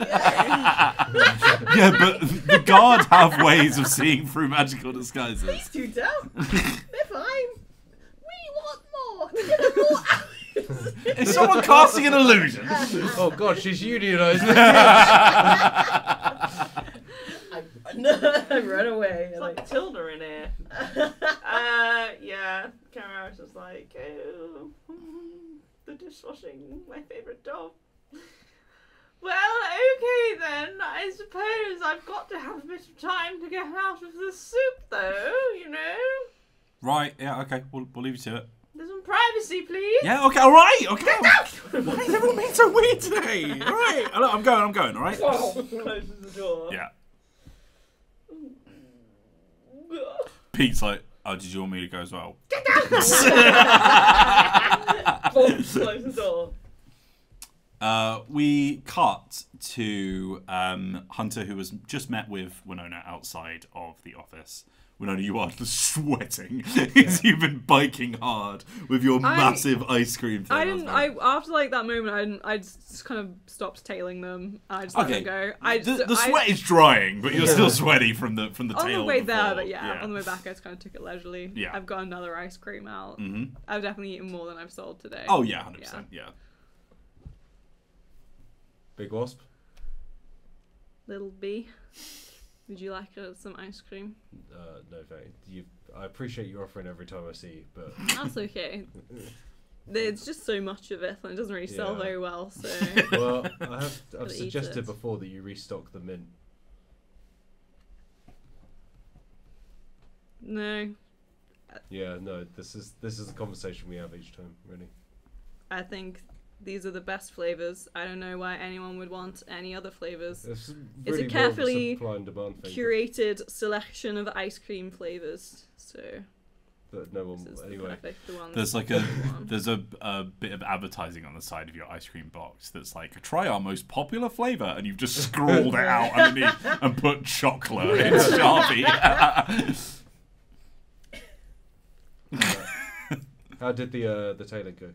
B: Yeah, but the guards have ways of seeing through magical disguises.
C: These two don't. They're fine. We want more. Give them more hours.
B: Is someone casting an illusion?
D: Oh god, she's unionised.
C: I run away.
G: It's like Tilda in here. Yeah, Karen was like, oh, the dishwashing, my favourite job. Well, okay then, I suppose I've got to have a bit of time to get out of the soup though,
B: Right, yeah, okay, we'll leave you to it.
G: There's some privacy, please.
B: Yeah, okay, alright, okay. Why is everyone being so weird today? Alright, I'm going, alright?
G: Closes the door.
B: Yeah. Pete's like, oh, did you want me to go as well?
G: Close the door.
B: We cut to Hunter, who has just met with Winona outside of the office. Winona, you are sweating. You've been biking hard with your massive ice cream thing.
F: I didn't. After like that moment, I just kind of stopped tailing them. I just let them go.
B: The sweat is drying, but you're still sweaty from the tail.
F: On the way there,
B: before.
F: but on the way back, I just kind of took it leisurely.
B: Yeah.
F: I've got another ice cream out.
B: Mm-hmm.
F: I've definitely eaten more than I've sold today.
B: Oh yeah, 100%. Yeah.
D: Big wasp.
F: Little B. Would you like some ice cream?
D: No, thank you. I appreciate you offering every time I see you, but
F: That's okay. There's just so much of it, and it doesn't really sell
D: Yeah.
F: very well. So
D: well, I've
F: Gotta eat
D: suggested
F: it.
D: before that you restock the mint.
F: no,
D: Yeah, no, this is the conversation we have each time, really.
F: I think these are the best flavors. I don't know why anyone would want any other flavors.
D: It's
F: It's
D: really
F: a carefully
D: more of a supply and demand thing.
F: curated selection of ice cream flavors. So
D: But no one
F: this is
D: anyway.
F: the one.
B: There's like
F: one.
B: there's a bit of advertising on the side of your ice cream box that's like, try our most popular flavour, and you've just scrawled it out underneath and put chocolate in Sharpie.
D: How did the tailor go?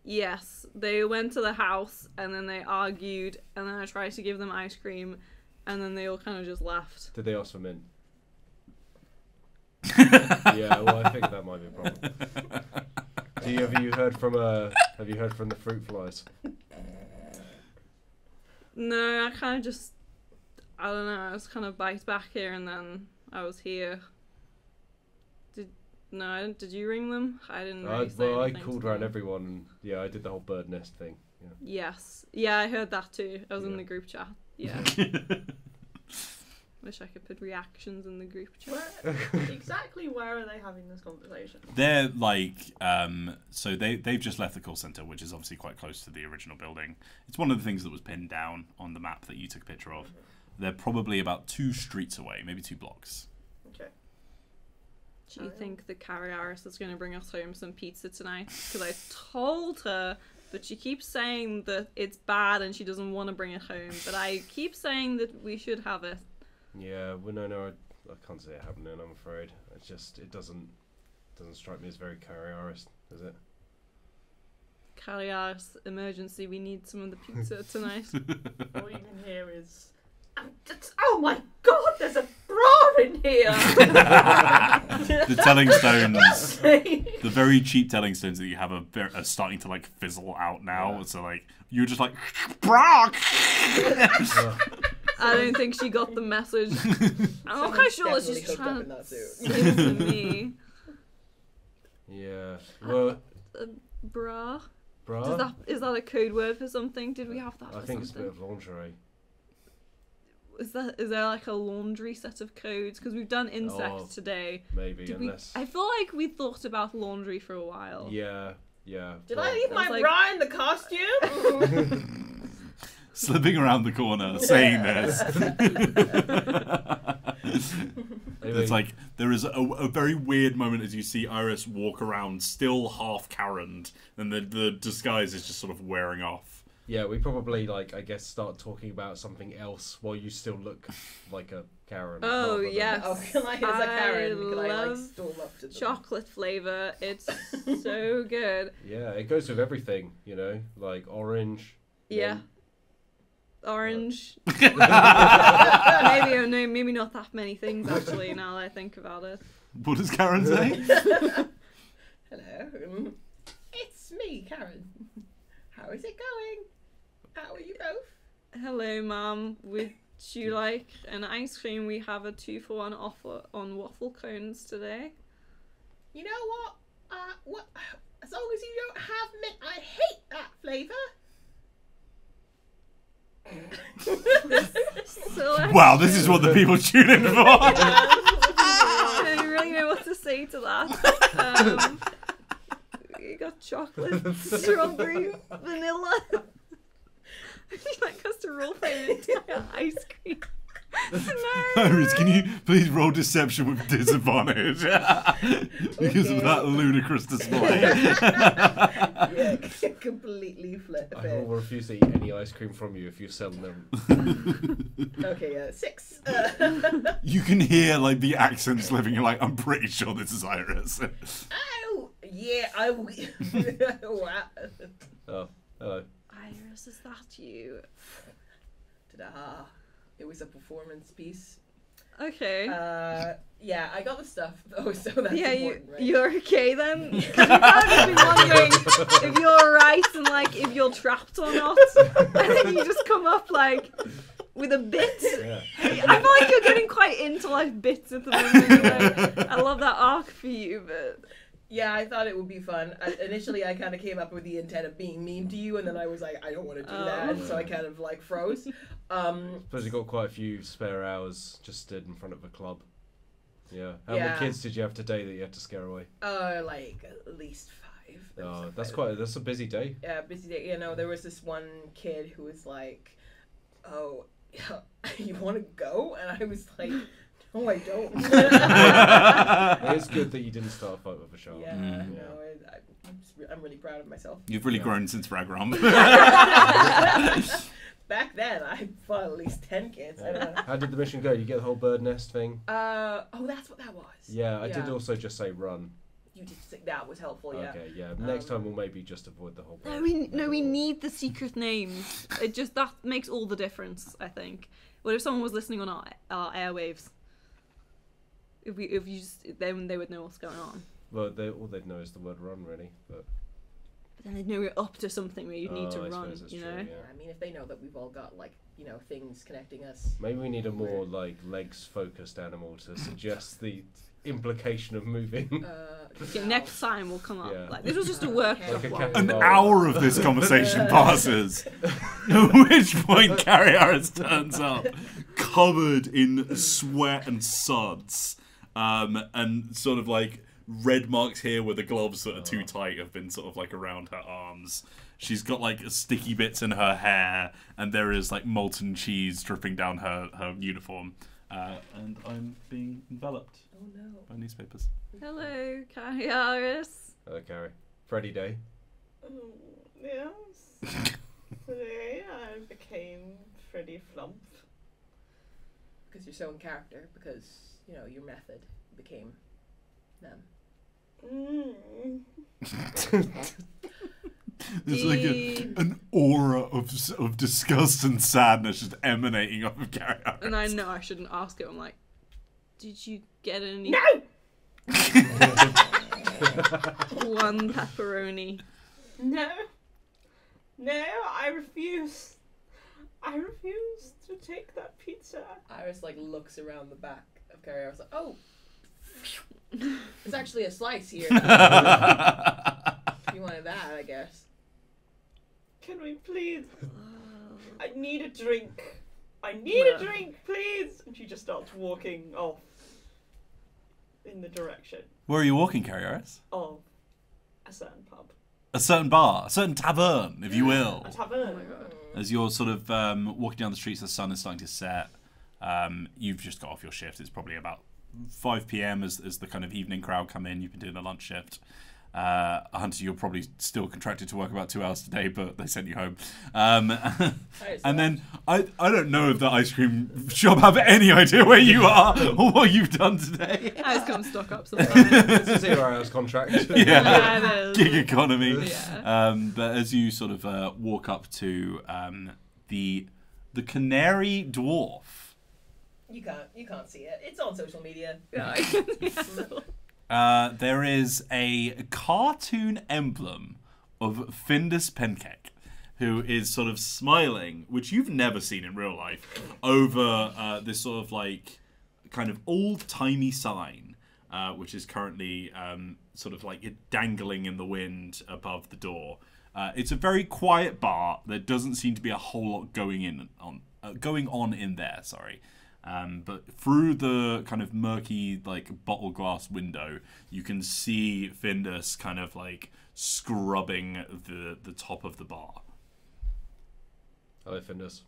F: Yes, they went to the house and then they argued, and then I tried to give them ice cream, and then they all kind of just left.
D: Did they ask for mint? Yeah, well, I think that might be a problem. Have you heard from the fruit flies?
F: No, I kind of just, I don't know, I was kind of biked back here and then I was here. Did you ring them? I didn't really say
D: Well, I
F: anything
D: called
F: to
D: around
F: them.
D: everyone, and yeah, I did the whole bird nest thing. Yeah.
F: Yes. Yeah, I heard that too. I was in
D: Yeah.
F: the group chat. Yeah. Wish I could put reactions in the group chat.
G: Exactly where are they having this conversation?
B: They're like, so they've just left the call center, which is obviously quite close to the original building. It's one of the things that was pinned down on the map that you took a picture of. They're probably about 2 streets away, maybe 2 blocks.
G: Okay.
F: Do you think the Cariaris is going to bring us home some pizza tonight? Because I told her, but she keeps saying that it's bad and she doesn't want to bring it home. But I keep saying that we should have it.
D: Yeah, well, no, I can't see it happening. I'm afraid it doesn't strike me as very Cariarist, does it?
F: Cariaris, emergency, we need some of the pizza tonight.
G: All you can hear is, oh my god, there's a bra in here!
B: The telling stones, the very cheap telling stones that you have are starting to like fizzle out now.
D: Yeah.
B: So like you're just like, Brock.
F: I don't think she got the message. I'm not quite sure
C: Someone's
F: she's
C: definitely
F: trying
C: hooked up in
F: to
C: that suit.
F: say it to me.
D: Yeah. Well,
F: Bra?
D: bra.
F: Is that a code word for something? Did we have that for
D: I think it's a
F: something?
D: bit of lingerie.
F: Is there like a laundry set of codes? Because we've done insects
D: Oh,
F: today.
D: Maybe,
F: Did we?
D: unless.
F: I feel like we thought about laundry for a while.
D: Yeah.
C: Did
D: well,
C: I leave my
F: Sounds like-
C: bra in the costume?
B: Slipping around the corner, saying this.
D: Anyway,
B: It's like there is a very weird moment as you see Iris walk around, still half Karen'd, and the disguise is just sort of wearing off.
D: yeah, we probably I guess start talking about something else while you still look like a Karen.
F: Oh,
D: rather than-
F: yes.
C: Oh, can I, as a Karen, can I like
F: love
C: storm up to them?
F: Chocolate flavor. It's so good.
D: Yeah, it goes with everything, like orange.
F: Yeah.
D: mint.
F: Orange. Maybe not that many things actually. Now that I think about it.
B: What does Karen say?
C: Hello. It's me, Karen. How is it going? How are you both?
F: Hello, Mum. Would you like an ice cream? We have a 2-for-1 offer on waffle cones today.
C: You know what? What? As long as you don't have mint, I hate that flavour.
F: So
B: Wow, this is what the people tune in for.
F: I don't really know what to say to that. You got chocolate, strawberry, vanilla. Would you like us to roll for an entire ice cream? No.
B: Iris, can you please roll deception with disadvantage? Because of that ludicrous display.
C: Yeah, completely flip
D: I will
C: it.
D: refuse to eat any ice cream from you if you sell them.
C: Okay, 6.
B: You can hear like the accent slipping. You're like, I'm pretty sure this is Iris.
C: Ow! Yeah, I will. Wow.
D: Oh, hello.
F: Iris, is that you?
C: Ta-da. It was a performance piece.
F: Okay.
C: Yeah, I got the stuff. Oh, so that's
F: Yeah,
C: important, right?
F: you're okay then? Because you've kind of been wondering if you're alright and like if you're trapped or not. And then you just come up like with a bit.
D: Yeah.
F: I feel like you're getting quite into like bits at the moment. Like, I love that arc for you, but
C: Yeah, I thought it would be fun. Initially, I kind of came up with the intent of being mean to you, and then I was like, I don't want to do that, and so I kind of like froze.
D: Suppose you got quite a few spare hours just stood in front of a club. Yeah. How
C: Yeah.
D: many kids did you have today that you had to scare away?
C: Like at least 5. There was
D: Oh,
C: like
D: that's a busy day.
C: Yeah, busy day. You know, there was this one kid who was like, "Oh, yeah, you want to go?" And I was like, "No, I don't."
D: It's good that you didn't start a fight with a shark.
C: Yeah,
B: Mm.
C: no, I'm really proud of myself.
B: You've really
D: Yeah.
B: grown since Ragrum.
C: Back then, I fought at least 10 kids. I don't know.
D: How did the mission go? You get the whole bird nest thing?
C: Oh, that's what that was.
D: Yeah, I did also just say run.
C: you did think that was helpful. Yeah.
D: Okay, yeah. Next time we'll maybe just avoid the whole.
F: No, we need the secret names. That makes all the difference, I think. What if someone was listening on our airwaves? Then they would know what's going on.
D: Well, all they'd know is the word run, really. But
F: Then they'd know we're up to something where you need to
D: I
F: run.
D: suppose that's
F: You
D: true,
F: know.
D: yeah.
C: I mean, if they know that we've all got like things connecting us.
D: Maybe we need a more like legs-focused animal to suggest the implication of moving.
F: Okay, next time we'll come up.
D: Yeah.
F: Like this was just a workshop.
D: Like a
F: one.
D: cat-
B: An hour of this conversation passes, at which point Cary Harris turns up, covered in sweat and suds, and sort of like red marks here where the gloves that are too tight have been sort of like around her arms. She's got like sticky bits in her hair, and there is like molten cheese dripping down her uniform. And I'm being enveloped
C: Oh no.
B: by newspapers.
F: Hello, Cary Harris.
D: Hello, Cary. Freddy Day.
G: Yes. Today I became Freddy Flump.
C: Because you're so in character. Because your method became them.
B: There's like an aura of disgust and sadness just emanating off of Cary Harris.
F: And I know I shouldn't ask it. I'm like, did you get any?
G: No!
F: One pepperoni.
G: No. No, I refuse. I refuse to take that pizza.
C: Iris like looks around the back of Cary. I was like, oh, there's actually a slice here. You wanted that, I guess.
G: Can we please? I need a drink. I need a drink, please. And she just starts walking off in the direction
B: Where are you walking, Cary Harris?
G: of a certain pub.
B: A certain bar, a certain tavern, if you will.
G: A tavern.
B: As you're sort of walking down the streets, the sun is starting to set. You've just got off your shift. It's probably about 5 p.m. as the kind of evening crowd come in. You've been doing a lunch shift. Hunter, you're probably still contracted to work about 2 hours today, but they sent you home. And then I don't know if the ice cream shop have any idea where you are or what you've done today.
F: I just come stock up sometimes.
D: It's a 0 hours contract.
B: Yeah,
F: Yeah, it is.
B: gig economy.
F: Yeah.
B: But as you sort of walk up to the Canary Dwarf.
C: You can't see it. It's on social media.
B: There is a cartoon emblem of Findus Pencake, who is sort of smiling, which you've never seen in real life, over this sort of like kind of old-timey sign, which is currently sort of like dangling in the wind above the door. It's a very quiet bar. There doesn't seem to be a whole lot going on in there. Sorry. But through the kind of murky, like, bottle glass window, you can see Findus kind of, like, scrubbing the top of the bar.
D: Hello, Findus.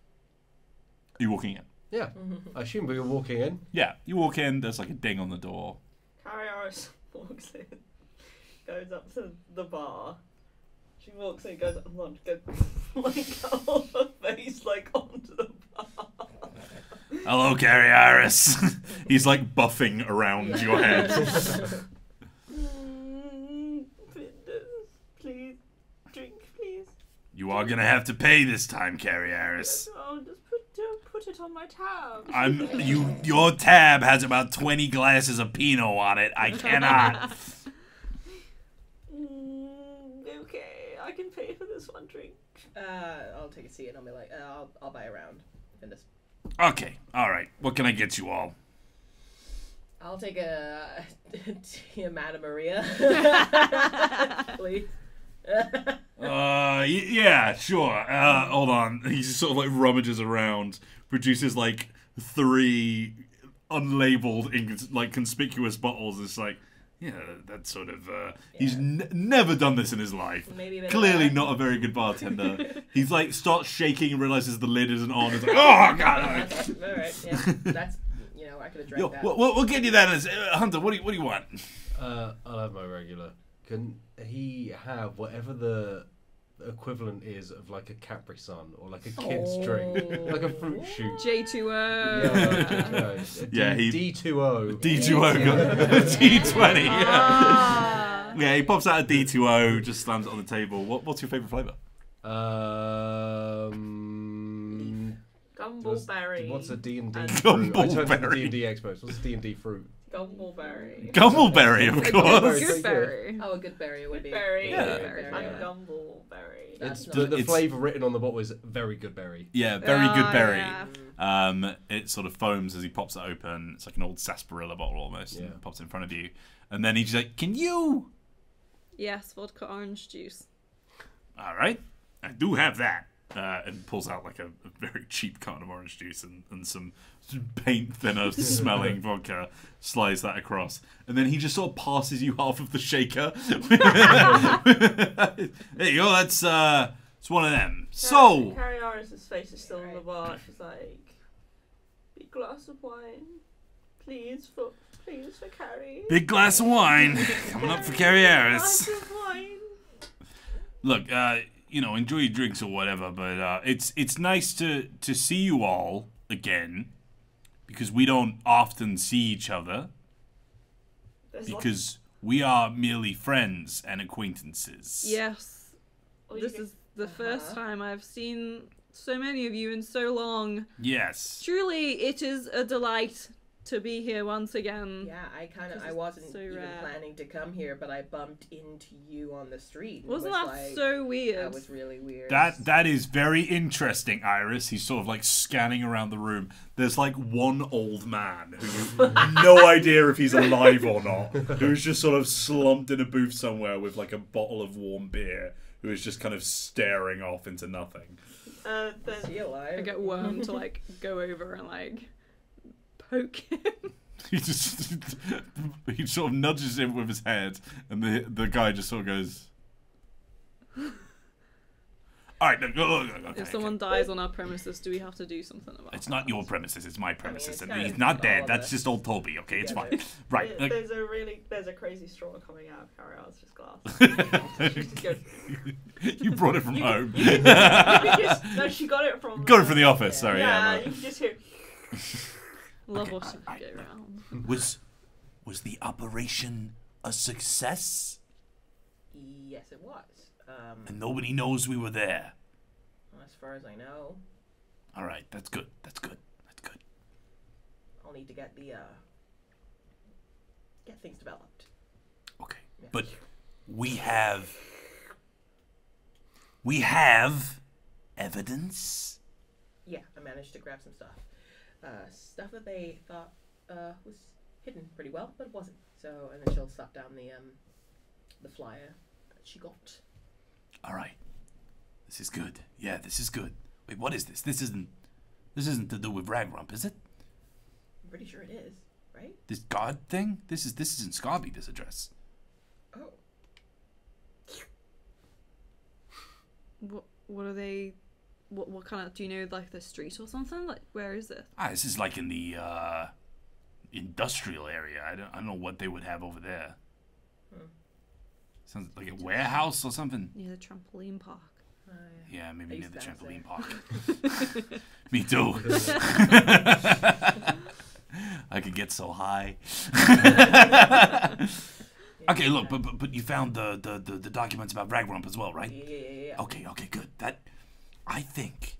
B: Are you walking in?
D: Yeah, I assume we were walking in.
B: Yeah, you walk in, there's, like, a ding on the door.
G: Cary Harris walks in, goes up to the bar. She walks in, goes up lunch, goes like all her face like onto the bar.
B: Hello, Cary Harris. He's, like, buffing around your head.
G: Please, drink, please.
B: You are gonna have to pay this time, Cary Harris.
G: Oh, just put it on my tab.
B: Your tab has about 20 glasses of Pinot on it. I cannot.
G: Okay, I can pay for this one drink.
C: I'll take a seat and I'll be like, I'll buy a round. Findus.
B: Okay, alright. What can I get you all?
C: I'll take a Madame Maria. Please.
B: Yeah, sure. Hold on. He just sort of like rummages around, produces like 3 unlabeled, like conspicuous bottles. It's like, yeah, that's sort of. He's never done this in his life.
C: Maybe a bit
B: Clearly
C: of
B: not a very good bartender. He's like starts shaking and realizes the lid isn't on. It's like, oh god.
C: All right, yeah, that's I could have drank
B: Yo,
C: that.
B: we'll get you that. Hunter, what do you want?
D: I'll have my regular. Can he have whatever the equivalent is of like a Capri Sun or like a kid's drink, like a fruit shoot?
F: J2O.
B: Yeah, he
D: D2O.
B: D2O got D20. Yeah. Yeah, he pops out a D2O, just slams it on the table. What's your favourite flavour?
G: Gumbleberry.
D: What's a D&D
G: And-
D: fruit? I turned to the
B: Gumbleberry.
D: D&D experts. What's a D&D fruit?
G: Gumbleberry.
B: Gumbleberry, of course.
E: Good berry.
C: Oh, a good berry would be.
G: Berry.
B: Yeah.
C: Berry.
G: And Gumbleberry.
C: That's
D: It's
C: not-
D: the
B: It's-
D: flavour written on the bottle is very good berry.
B: Yeah, very good berry.
E: Yeah.
B: It sort of foams as he pops it open. It's like an old sarsaparilla bottle almost.
D: Yeah.
B: And pops it in front of you. And then he's just like, can you?
E: Yes, vodka orange juice.
B: All right, I do have that. And pulls out like a very cheap carton of orange juice and some paint thinner smelling vodka, slides that across. And then he just sort of passes you half of the shaker. There you go, that's it's one of them. So,
G: Cary Iris's face is still on the bar. She's like, big glass of wine, please for Cary.
B: big glass of wine coming up for Cary Harris.
G: Glass of wine.
B: Look, you know, enjoy your drinks or whatever, but it's nice to see you all again because we don't often see each other
G: There's lots-
B: because we are merely friends and acquaintances.
E: Yes.
G: or you
E: This
G: can-
E: is the first time I've seen so many of you in so long.
B: Yes.
E: Truly, it is a delight to be here once again.
C: Yeah, I
E: Because
C: wasn't
E: it's so
C: even
E: rare.
C: planning to come here, but I bumped into you on the street. and
E: Wasn't
C: was
E: that
C: like,
E: so weird?
C: That was really weird.
B: That is very interesting, Iris. He's sort of like scanning around the room. There's like one old man who no idea if he's alive or not, who's just sort of slumped in a booth somewhere with like a bottle of warm beer, who is just kind of staring off into nothing.
G: then
C: Is he alive?
E: I get Worm to like go over and like poke him.
B: He just he sort of nudges him with his head, and the guy just sort of goes, "All right, okay,
E: If someone dies on our premises, do we have to do something about
B: it's
E: it?
B: not your premises, it's my premises,
C: it's
B: and
C: kind
B: he's
C: of
B: not
C: all
B: dead.
C: of
B: That's
C: us
B: just old Toby. Okay, it's fine.
C: together.
B: Right." like-
G: there's a crazy straw coming out of Cary Iris's glass. She just goes,
B: You brought it from home.
G: no, she got it from.
B: Got it from the office. Sorry.
G: Yeah,
B: Yeah.
G: you can just hear.
E: Love
B: Okay,
E: watching it go around.
B: Was the operation a success?
C: Yes, it was.
B: And nobody knows we were there.
C: As far as I know,
B: All right, that's good. That's good. That's good.
C: I'll need to get get things developed.
B: Okay,
C: Yeah.
B: but we have evidence.
C: Yeah, I managed to grab some stuff. Stuff that they thought was hidden pretty well, but it wasn't. So, and then she'll slap down the flyer that she got.
B: All right, this is good. Yeah, this is good. Wait, what is this? This isn't to do with Ragrump, is it?
C: I'm pretty sure it is, right?
B: This god thing? This isn't Scarby. This address.
C: Oh,
E: What are they? What kind of? Do you know like the street or something? Like where is it?
B: This is like in the industrial area. I don't know what they would have over there. Sounds like a warehouse or something.
E: Near the trampoline park.
B: Yeah, maybe near the
C: Expensive.
B: trampoline park. Me too. I could get so high. Okay, look, but you found the documents about Ragrump as well, right?
C: Yeah.
B: Okay, good. That I think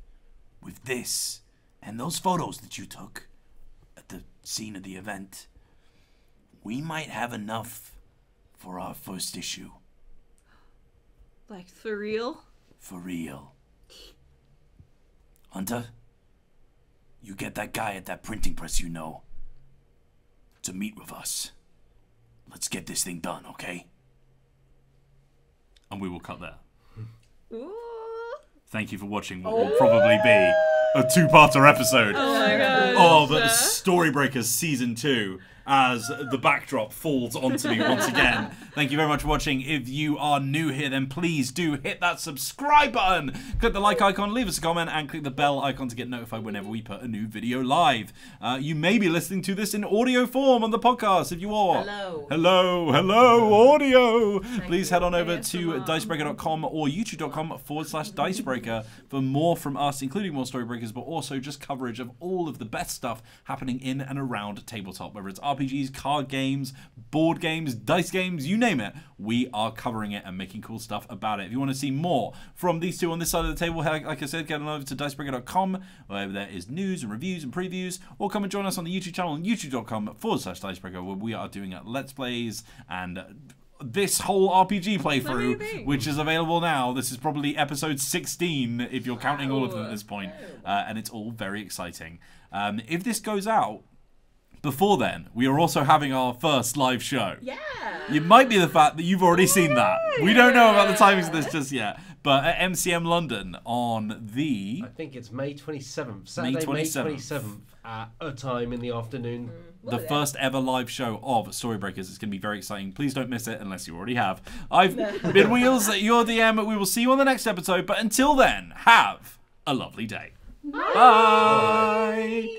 B: with this and those photos that you took at the scene of the event, we might have enough for our first issue.
E: Like for real?
B: For real. Hunter, you get that guy at that printing press you know to meet with us. Let's get this thing done, okay? And we will cut there.
E: Ooh.
B: Thank you for watching what will probably be a two-parter episode
E: Oh my god.
B: of Storybreakers Season 2 as the backdrop falls onto me once again. Thank you very much for watching. If you are new here, then please do hit that subscribe button. Click the like icon, leave us a comment, and click the bell icon to get notified whenever we put a new video live. You may be listening to this in audio form on the podcast. If you are, hello, audio. Please head on over to dicebreaker.com or youtube.com/dicebreaker for more from us, including more Storybreakers, but also just coverage of all of the best stuff happening in and around tabletop, whether it's RPG, RPGs, card games, board games, dice games, you name it. We are covering it and making cool stuff about it. If you want to see more from these two on this side of the table, like I said, get on over to dicebreaker.com, where there is news and reviews and previews, or come and join us on the YouTube channel on youtube.com/dicebreaker, where we are doing Let's Plays and this whole RPG playthrough, which is available now. This is probably episode 16 if you're counting all of them at this point, and it's all very exciting. If this goes out before then, we are also having our first live show.
C: Yeah.
B: It might be the fact that you've already seen that. We don't know about the timings of this just yet. But at MCM London on the...
D: I think it's May 27th. Saturday, May 27th at a time in the afternoon.
B: The first ever live show of Storybreakers. It's going to be very exciting. Please don't miss it unless you already have. I've been Wheels, your DM. We will see you on the next episode. But until then, have a lovely day. Bye.